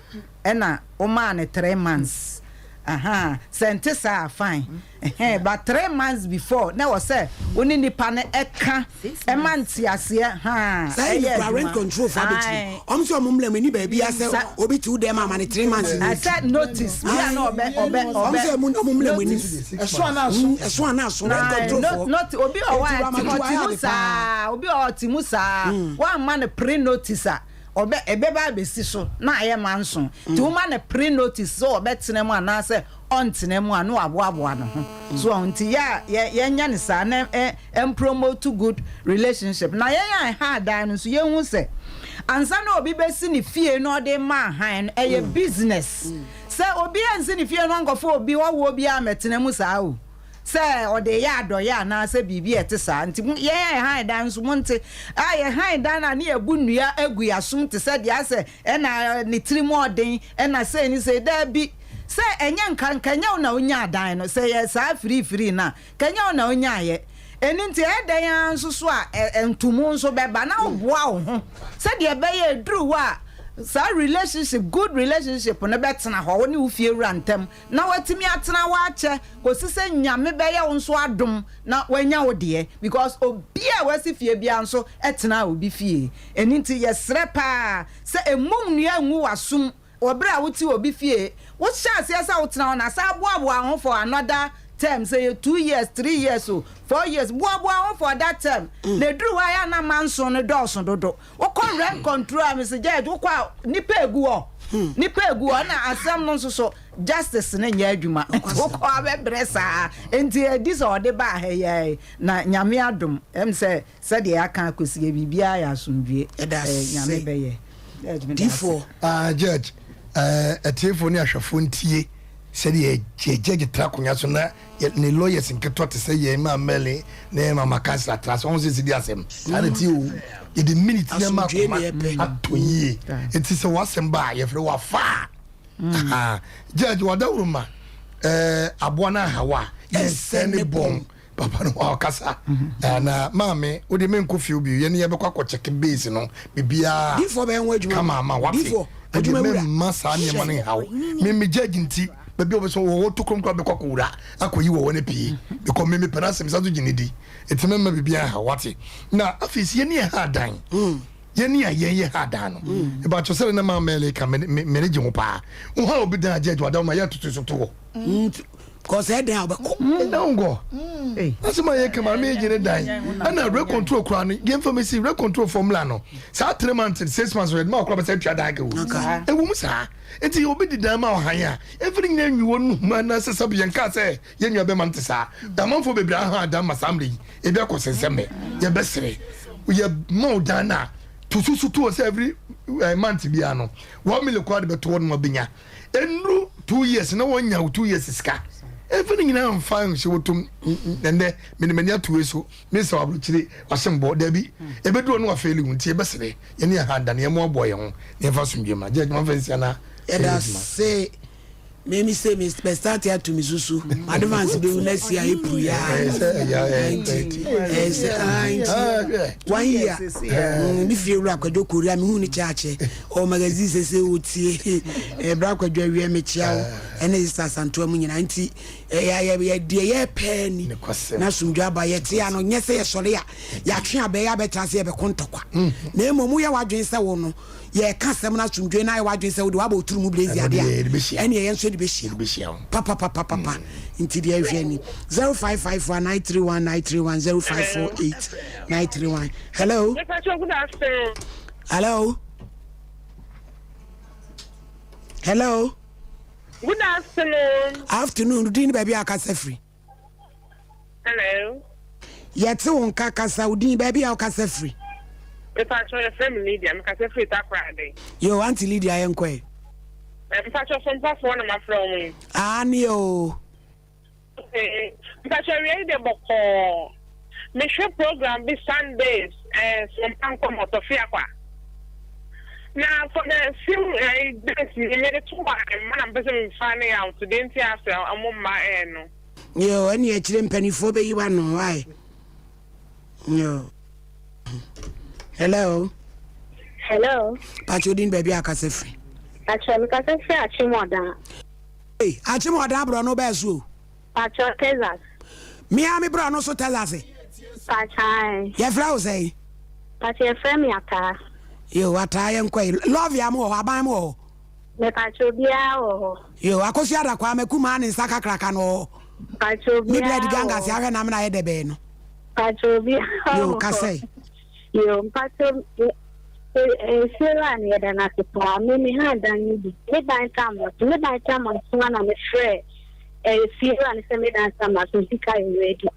na o ma na 3 months sentesa fine but 3 months before na was say oni nipa na eka e manti ase say rent control for bit so mumle ni ba bia say obi ti dem ama 3 months I said notice we are no obe say mumle ni eso ana so rent control not obi o wa timusa wa man pre notice obe ebeba besi so na aye manso ti wo ma na pre notice so obetene mu ana se ontene mu anu aboabo no ho so onti ya nya ne sa na promote good relationship na ya ha dan no so ye hu se ansa na obi besi ni fie no de ma han eye business se obi ansi ni fie no ngofo obi wo obi ametene mu sa o say ode ya adoya na say bibi etesa nti ye han dan so monte ye han dan na ne ebunua aguyasum te say dia say na ne trimu oden na say ni say da bi say enye nkanya na onya dan no say ye sa free na kanya na onya ye eni nti edan ya so so a entumu nso beba na oboa wo ho say dia be ye dru wa sa relationship good relationship na betena ho woni wo fie rantem na watimi atena wa ache ko sise nyame be ye nso adom na wanya wo de because obi a wasi fie bia nso etena obi fie eninti yesre pa se emum nua nwu wasum obra wuti obi fie wo chance yesa wo tena na sa aboabo ho for another term say 2 years 3 years so 4 years boabo for that term na dru wa ya na manso no doso dodo wo kon rent control am say judge wo kwa nipa egu na asem no so justice na nya adwuma wo kwa be bresa enti this or the ba he na nyame adom em say de aka akosie bibia ya asomdwe nyame be ye d4 judge etiefo ni ahwefo ntie sɛde yɛgyegye tra konya so na ne lawyers nketɔ te sɛ yɛ ma mele ne ma makasra tra so ho sɛ sidi asɛm ade ti o yɛde minute na ma koma ato yie enti sɛ wasɛm ba yɛfrɛ wa fa judge wadawro ma aboa na hawa yɛsɛ ne bɔn papa no wa kasa na maame wo de menko fie obi yɛ ne yɛbɛkɔ akɔcheck base no bibia d4 bɛ ho adwuma kama ma wafi adwuma masa ne ma ne hawo me judge nti baby obeso wo to krom kwa be kwakura akoyi wo ne pii because me penasem sa do ginidi etima ma bibia ha wate na afisi ye ne ha dan ye ne ye ha dan no e ba cho sele na ma mele ka me je mo pa wo ha obi dan ajeju adam ma ya tutu so to cause e dan obeko don go asema ye kama me je ne dan ana re control kra no ye information re control formula no sa 3 months 6 months red ma kra ba sa twa dan ka wo e wo mu sa enti obi di dan ma ohan ya everything na nyu no ma na se sabe yan ka se ye nyu be man te sa da manfo be bra ha dan masamle e be ko senseme ye be sere ye mo dan na to susu to se every month bia no 1 million kwa de be to no benya enru 2 years na wonya 2 years ska everything na am fine she wotum ende menimania to eso me se wabrochire wasembo da bi e be do no afeli hunti e be sere ye ne ha dan ye mo boye ho ne fa sumdwe ma je ma fancy na eda say me say me start here to misusu advance be una see April ya one year mi fi ewura kwado korea mi hu ni chache o magazine sese otie bra kwadwa wie me chia ene sister santo mu nyina nti ya de pen na sumdwa ba ye tia no nyese ye sore ya twe abe ya beta se be kontokwa na emomu ya wadwen se wo no ye ka sem na sumdwe na ye wadwen se wo de wa ba oturu mu blaze ade ene ye nso de be shia papa inti dia hwani 0554931931054891 hello hello Good afternoon. Afternoon, din baby akasa free. Hello. Yete won kakasa udin baby akasa free. If I show your family, I'm akasa free that Friday. Yo, Auntie Lydia yenkwe. If I show some pass one of my friends. Anio. If I show you the book, me show program be Sundays, Sompa Nkomo to Fiakwa. Now for the few days, you made it 2 hours, I'm busy finding out today. I'm on my end. Yo, any HM penny for be you know why? Yo. Hello. Hello. Pachodin baby akasa free. Actually, because I say Achimoda. Hey, Achimoda bro no besu. Pacho Texas. Miami bro no so Texas. Pachai. Your flow say. Pacho your friend me ata. Yo, ata yenkwe. Love ya mo, aban mo. Me pacho bia o. Yo, akosi ada kwa me kuma ni saka kraka no. Pacho bia. Mi bled ganga si ahwe na me na ye debe no. Pacho bia. Yo, kasei. Yo, pacho Sera ni yada na kipa mimi handa nidi me dan tamo na me frɛ Sera ni se me dan tamo so sika ready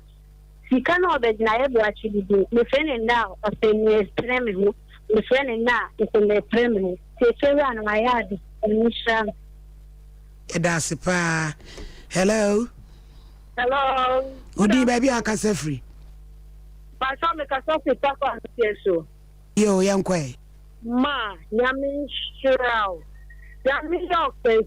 sika na obegina ye bo achidi di me frɛ na o se ni extreme ho me frɛ na se me extreme se Sera na yadi ni sha Eda sipa. Hello. Hello. Udi baby akasa free. Ba so me ka so fi ta ko so Yo, yenkwe. Ma, yami shirao. Yami yoke.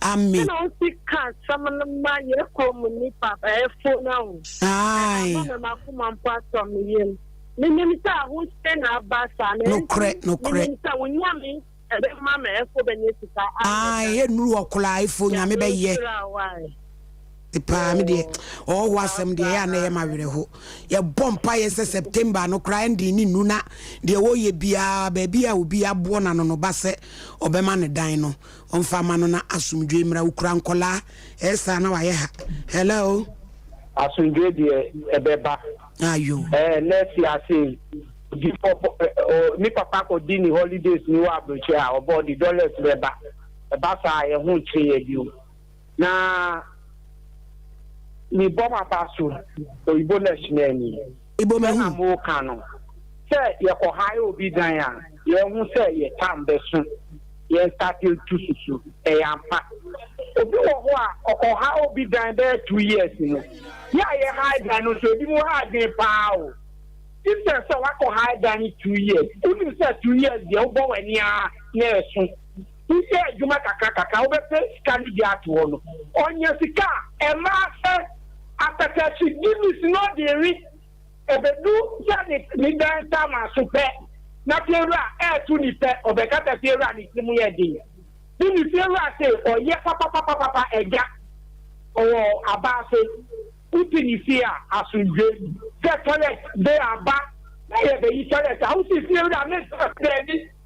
Ami. No sika sama ma ye ko muni papa e fo na o. Ai. Ma ku man pastor mi yem. Ni mi sa hu sten abasa ne. No kre. Ni sa wunyami e be ma me e fo be ni sika. Ai, e nuru okula ifo nyame be ye. Pa me de o wasem de ya na ye ma were ho ye bompa ye se September no kra ndi ni nuna de wo ye bia ba bia obi abo na no ba se obema ne dan no onfa ma no na asumdwe mra ukura nkola esa na wa ye ha. Hello. Asumdwe de ebeba ayo next year say before mi papa ko di ni holidays ni wa abroche a obo di dollars beba sa ye hu chi ye bi na ni boma pasu o ibo national ni ibo me na mo kanu se ye ko hayo obi dan ya ye hu se ye tam be so ye start to susu e ampa obi wo ho a ko ha obi dan be 2 years no ya ye high dan no so bi mo ha den pa o if se wa ko high dan 2 years if se 2 years de o bo wani a na so ise adwuma kakaka wo be pe sika ni dia to no onye sika e ma se apatachi give is not the rich ebedu yani ni dan tama super na pera to ni pe obekata pera ni timu ye din ni pera say oye papa eja o abase uti ni fia asunje get toilet they aba na ye be yi toilet how see pera me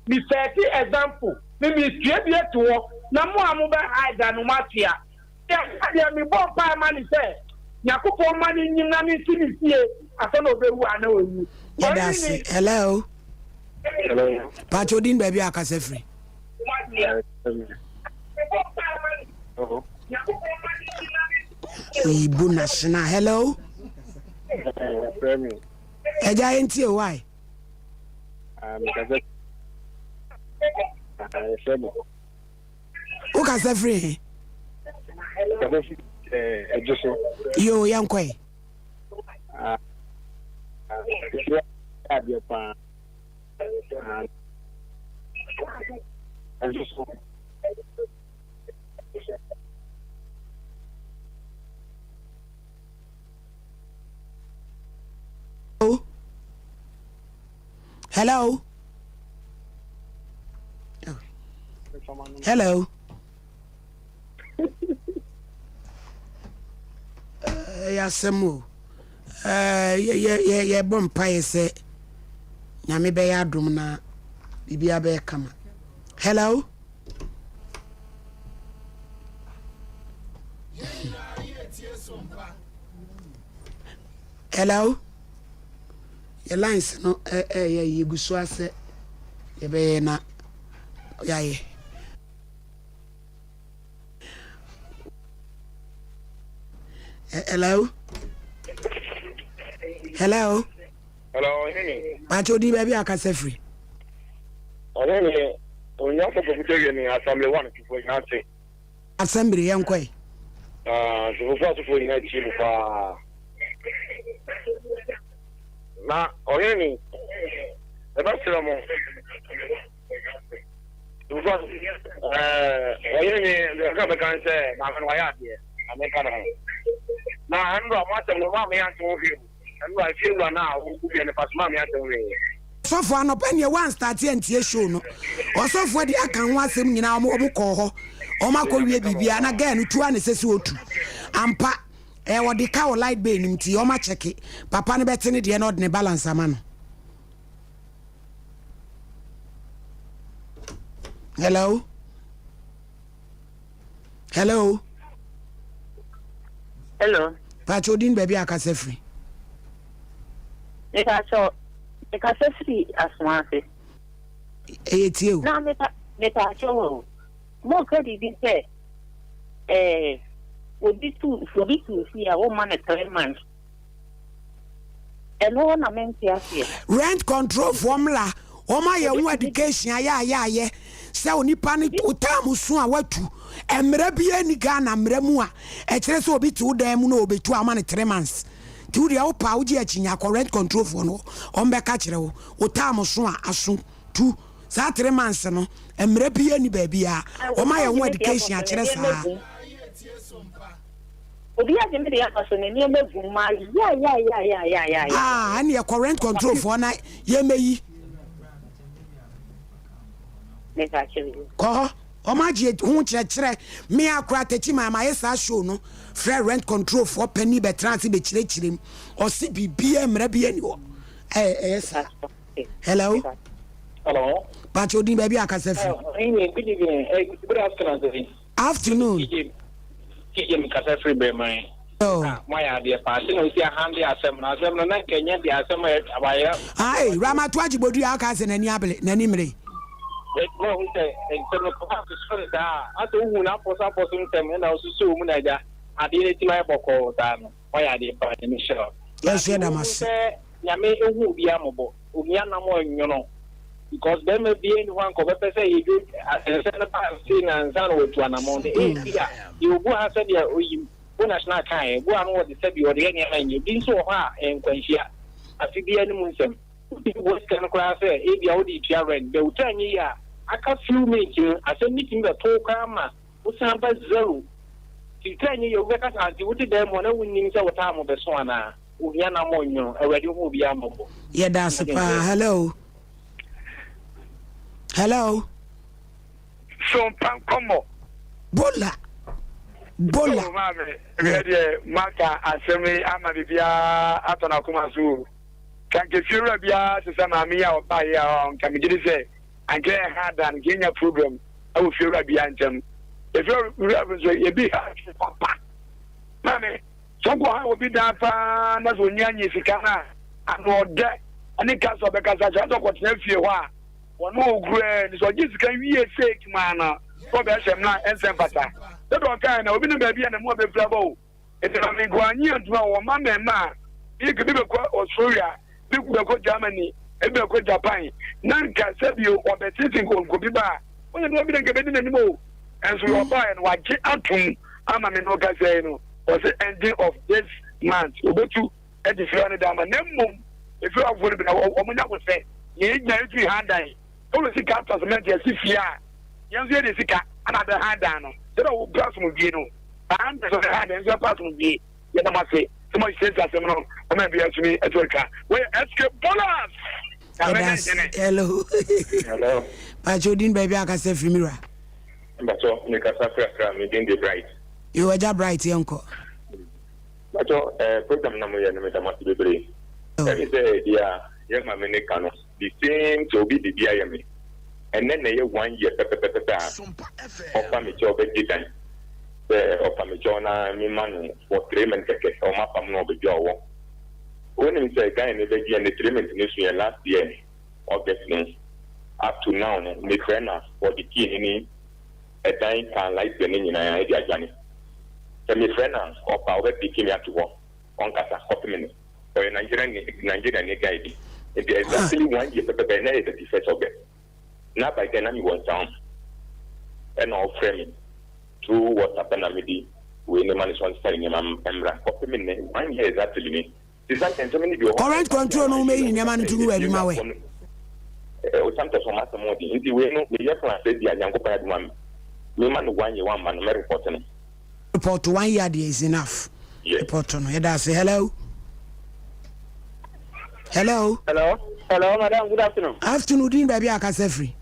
ni set example me straight here to na mo amu be hide no matia ya mi bon pa mani say Yakupo mani nyina ni sinisie asana obewu ana owu. Hello. Hello. Pachodin baby akasa free. Ibu national. Hello. Eja enti o why? O kasa free. Yo yankwe Hello. Hello. Yasemu ye bompa yese nyame be ya dum na bibia be kama. Hello. Hello. Your lines no ye gusu ase ye be na ya ye. Hello. Hello. Hello. Pacho di baby akase free. Onene onya ko ko ni assembly one to for yanse. Assembly yankoi. Je vous fasse pour une étude fa. Na onene e ba sira mo. Je vous fasse onene le ka be kan se ma kan wa ya die. Ameka na. Na ando amata mo ma me ya to fi. Ando I feel na o ku bi ne pasma me ya to we. So for no pen one start and show no. Also for the aka ho asem nyina omo ko ho. Oma ko wie bibia na ga no tuwa ne sese otu. Ampa wo de ka o light bay nim ti oma check papa ne bete ne de na ordinary balance ama no. Hello. Hello. Hello. Pacho din baby akase free. Because free as one say. It's you. Now me pacho. More credit be say. Would be to see a woman at 3 months. And no one meant here. Rent control formula. Oma ye wo education ya. Se onipa ne otamu so a watu. Emre bia ni Ghana mre mu a. E kire so obi ti wo dan mu na obetu ama ne 3 months. Ti wo dia wo pa wo ji achinya rent control for no. Ombe ka kire wo. Otamu so a aso tu. Sa 3 months no. Emre bia ni ba bia. Oma ye wo education a kire sa. Obi a me dia paso ne ni mevu ma ya. Ah, ani e rent control for na ye meyi. Ko omaji hu chire me akura techi ma yesa show no free rent control for penny be trans be chire o si bibia mra bia ni wo yes. Hello. Hello. Pacho din baby akase fi. Good evening. Good afternoon. Afternoon. Kije mi kasa free be man. Oh. My idea pass no see hande asem no na Kenya di asem abaya. Ai Ramatwaji bodu akase nani abele nani mre. No, we say internal capacity da. Ato hu na posa ntem na osusu mu na ja. Ade ne ti mai boko da no. Why are they pa ni sure. Yes, yeah, damas. Nyame ehu bia mobo. Omia na mo nyono. Because them be anyone ko be say you do na pa see na nzan wo tu anamon de dia. You go answer dia oyi. Bo national kan. Bo anu wo de say bi wo de ne anyi. Bi so ho a enkwanhia. Afi bia ni mu nsem. What can I say? If you already rent, the Utani, I can few meeting as a meeting the Tokama, what's number 0. You tell you records as you would them when I win in the time of the Swana, Uviana Monyo, already will be amable. Yeah, that's hello. Hello. Sompa Nkomo. Bola. Maka Asemi Amabia Atona Kumasu. Can get you bia to some amia or buy can be say and get hard and gain your program. I will feel behind them. If you're be papa. Mammy, someone will be down that's when you can and all that. And it can't because I don't want to fear why. One more grand so just can be a fake man. Probably I'm not and sympathy. That one kind of been a baby and a more flavor. It's a man going to know mamma and man. You could be a Australia. People go Germany, people go Japan. None can save you or the sitting home could be bad. Well, you don't get it anymore. And so you're buying what you out to Amaminoka saying was the ending of this month. You go to at the Fiona Dama. If you have would a woman that would say, you need 300. Only see captors meant as if you are. Young lady, another hand down. They don't pass with you. And there's a hand and your pass with you. You must say. Somebody says that I'm going to be actually at work. Where escape dollars? Hello. Hello. Pacho din baby akase free mirror. Bacho, me kasa fra me din the bright. You were just bright uncle. Bacho, program na mo ya na me tamati bebre. Every say dia young man me kano. The same to be the dia me. And then they 1 year Offer me job at time. Offer me Jonah, me man for 3 months or my family no be job. When we say guy in the and the 3 months in last year, August up to now, me friend for the key any a time can like the name in idea Johnny. my friend or power picking me at war on Casa Hopman or Nigerian guide. It is exactly 1 year, but the defense of it. Now by then, I was down and all framing through what happened at me. When the man is one selling him, I'm 1 year exactly me. Current control no me in man to go my way. Sometimes from us more the way no we just want to say the young compared one. Me man 1 year 1 man reporting. Report 1 year is enough. Report on head say hello. Hello. Hello, madam. Good afternoon. Afternoon, din baby akasefri.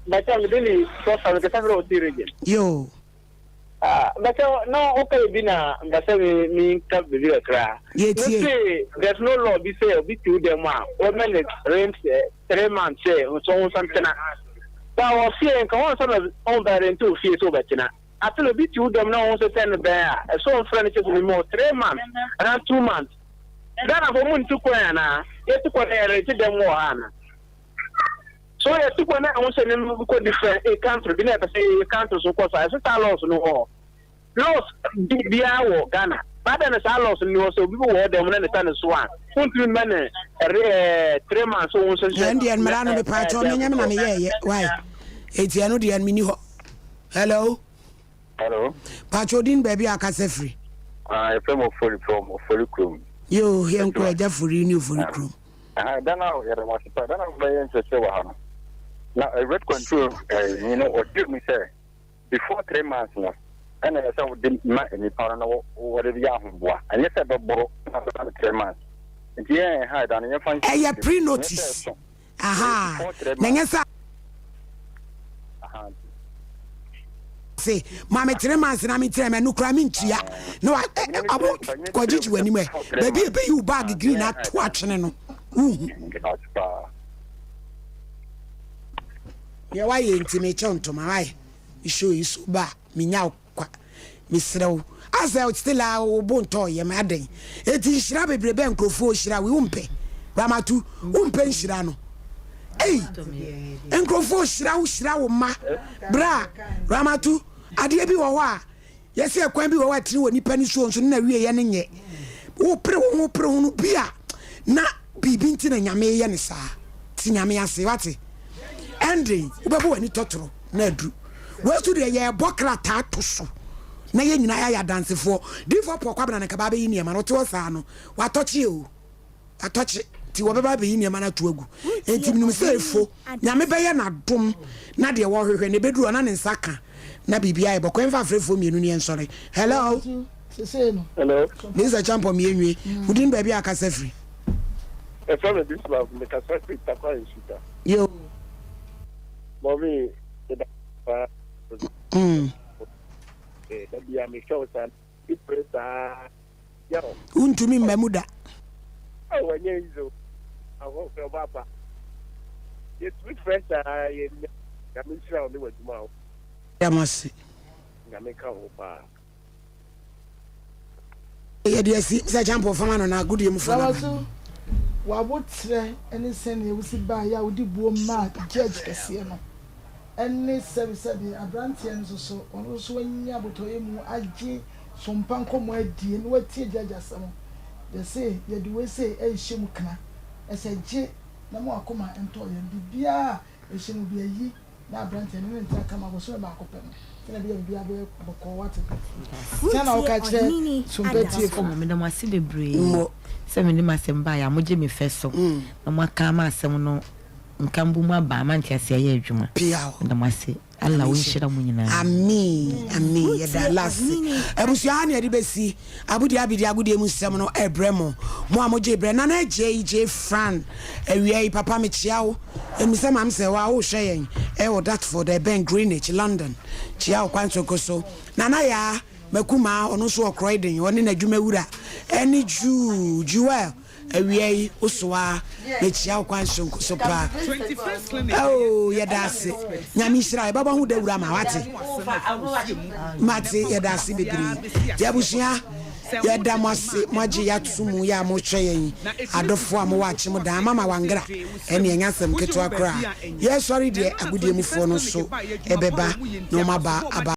But I'm really so sorry to several region. Yo. But no, okay, Bina, but me come with you a cry. There's no law, be say, be to them, 1 minute, rent, 3 months, say, or so something. So I was saying, come on, some of all that in 2 years over China. I tell a bit to them now, also send a bear, a so furniture to be more 3 months, around 2 months. Then I've won to Quana, yet to Quana, to them more. So I took one I want to say different a country, be never say a country so close. I said I lost no more. Lost the hour Ghana. But then I lost no so people were them when the time is one. 2 minutes 3 months so and the Marano the part on yeah. Why? It's no the mini. Hello. Hello. Patrodin baby akasefri. I from fully crew. Yo, here and quite for renew for the crew. I don't know, I don't know very interested. Now, I read control, you know, what did me say before 3 months now, and I said, didn't matter any parano or whatever you have, and yes, I borrow 3 months. And yeah, I had on your fine. A pre notice. Aha, Nangasa. Say, Mamma 3 months and I'm in time and no cramming to ya. No, I won't go to you anywhere. Baby, you bag green at watching. Yeah, why intimate on to my you show you so bad. Me now, Miss Row. As I would still our bone toy, my day. It is Shrabby Brebenko for Shra, we won't pay. Ramatu, won't pay Shirano. Hey, Enko for Shra, ma, bra, Ramatu, Adiabi wa. Yes, I can be what you and you penny swans and never yanning yet. Oh, pro, beer. Na, be bintin and Yame Yanisa. Tinyame Asivati. Andy, Ubabu and Totoro, Nedru. Where to the year Bokra Tatuso? Nay, I dance for. Divo Pocabana and Kababi in Yamanotuasano. What touch you? I touch it. Tiwababi in Yamanatuagu. And Tim say for Yamebaya Dum, Nadia Warrior and the bedroom and Saka. Nabi, but Quenva free for me, and sorry. Hello. Hello. This is a jump on me. Who didn't baby a cassefree? I found this love, the cassette Takwa. Yo. Mommy, to me, Mamuda. Oh, when you I hope your papa. It's with friends. I am sure only with tomorrow. I must say, Yamika. Yeah, dear, see, such a jump of a man on a good young fellow. What would say any send you see by ya would do mad judge Cassiano. Any service at the Abrantians or so, or also when you have to him, I G. Sompa Nkomo edi and what tea judge some. They say, you do say, a shimukna. I said, J. No more coma and toy and be a shim be a ye. Now Branton and come up with so back open. Can I be a bit of what? Can I catch some petty from Madame Wassibe? 70 masem ba ya moje me feso na makama asem no nkambu ma ba man tiase ya adwuma na mase Allah wo nshira mu nyina amen ya da lasi ebusia na de besi abudi abidi agudi emusem no ebremo mo amoje ebre na na JJ Fran ewie papa me chiawo emusem am se wa wo hwe yen e wo that for the Ben Greenwich London chiawo kwanso koso na na ya makuma ono so okroiden oni na dwuma wura eni juwel awie oswa na chia kwan so pa oh ya dase nyami shira baba hu da wura ma wate mate ya dase bebiri ya busia ya da mose maji ya tumu ya mo hweyen adofo am wache mo da mama wangra eni enyasem keto akra ye sorry de agudie mufo no so ebeba no maba aba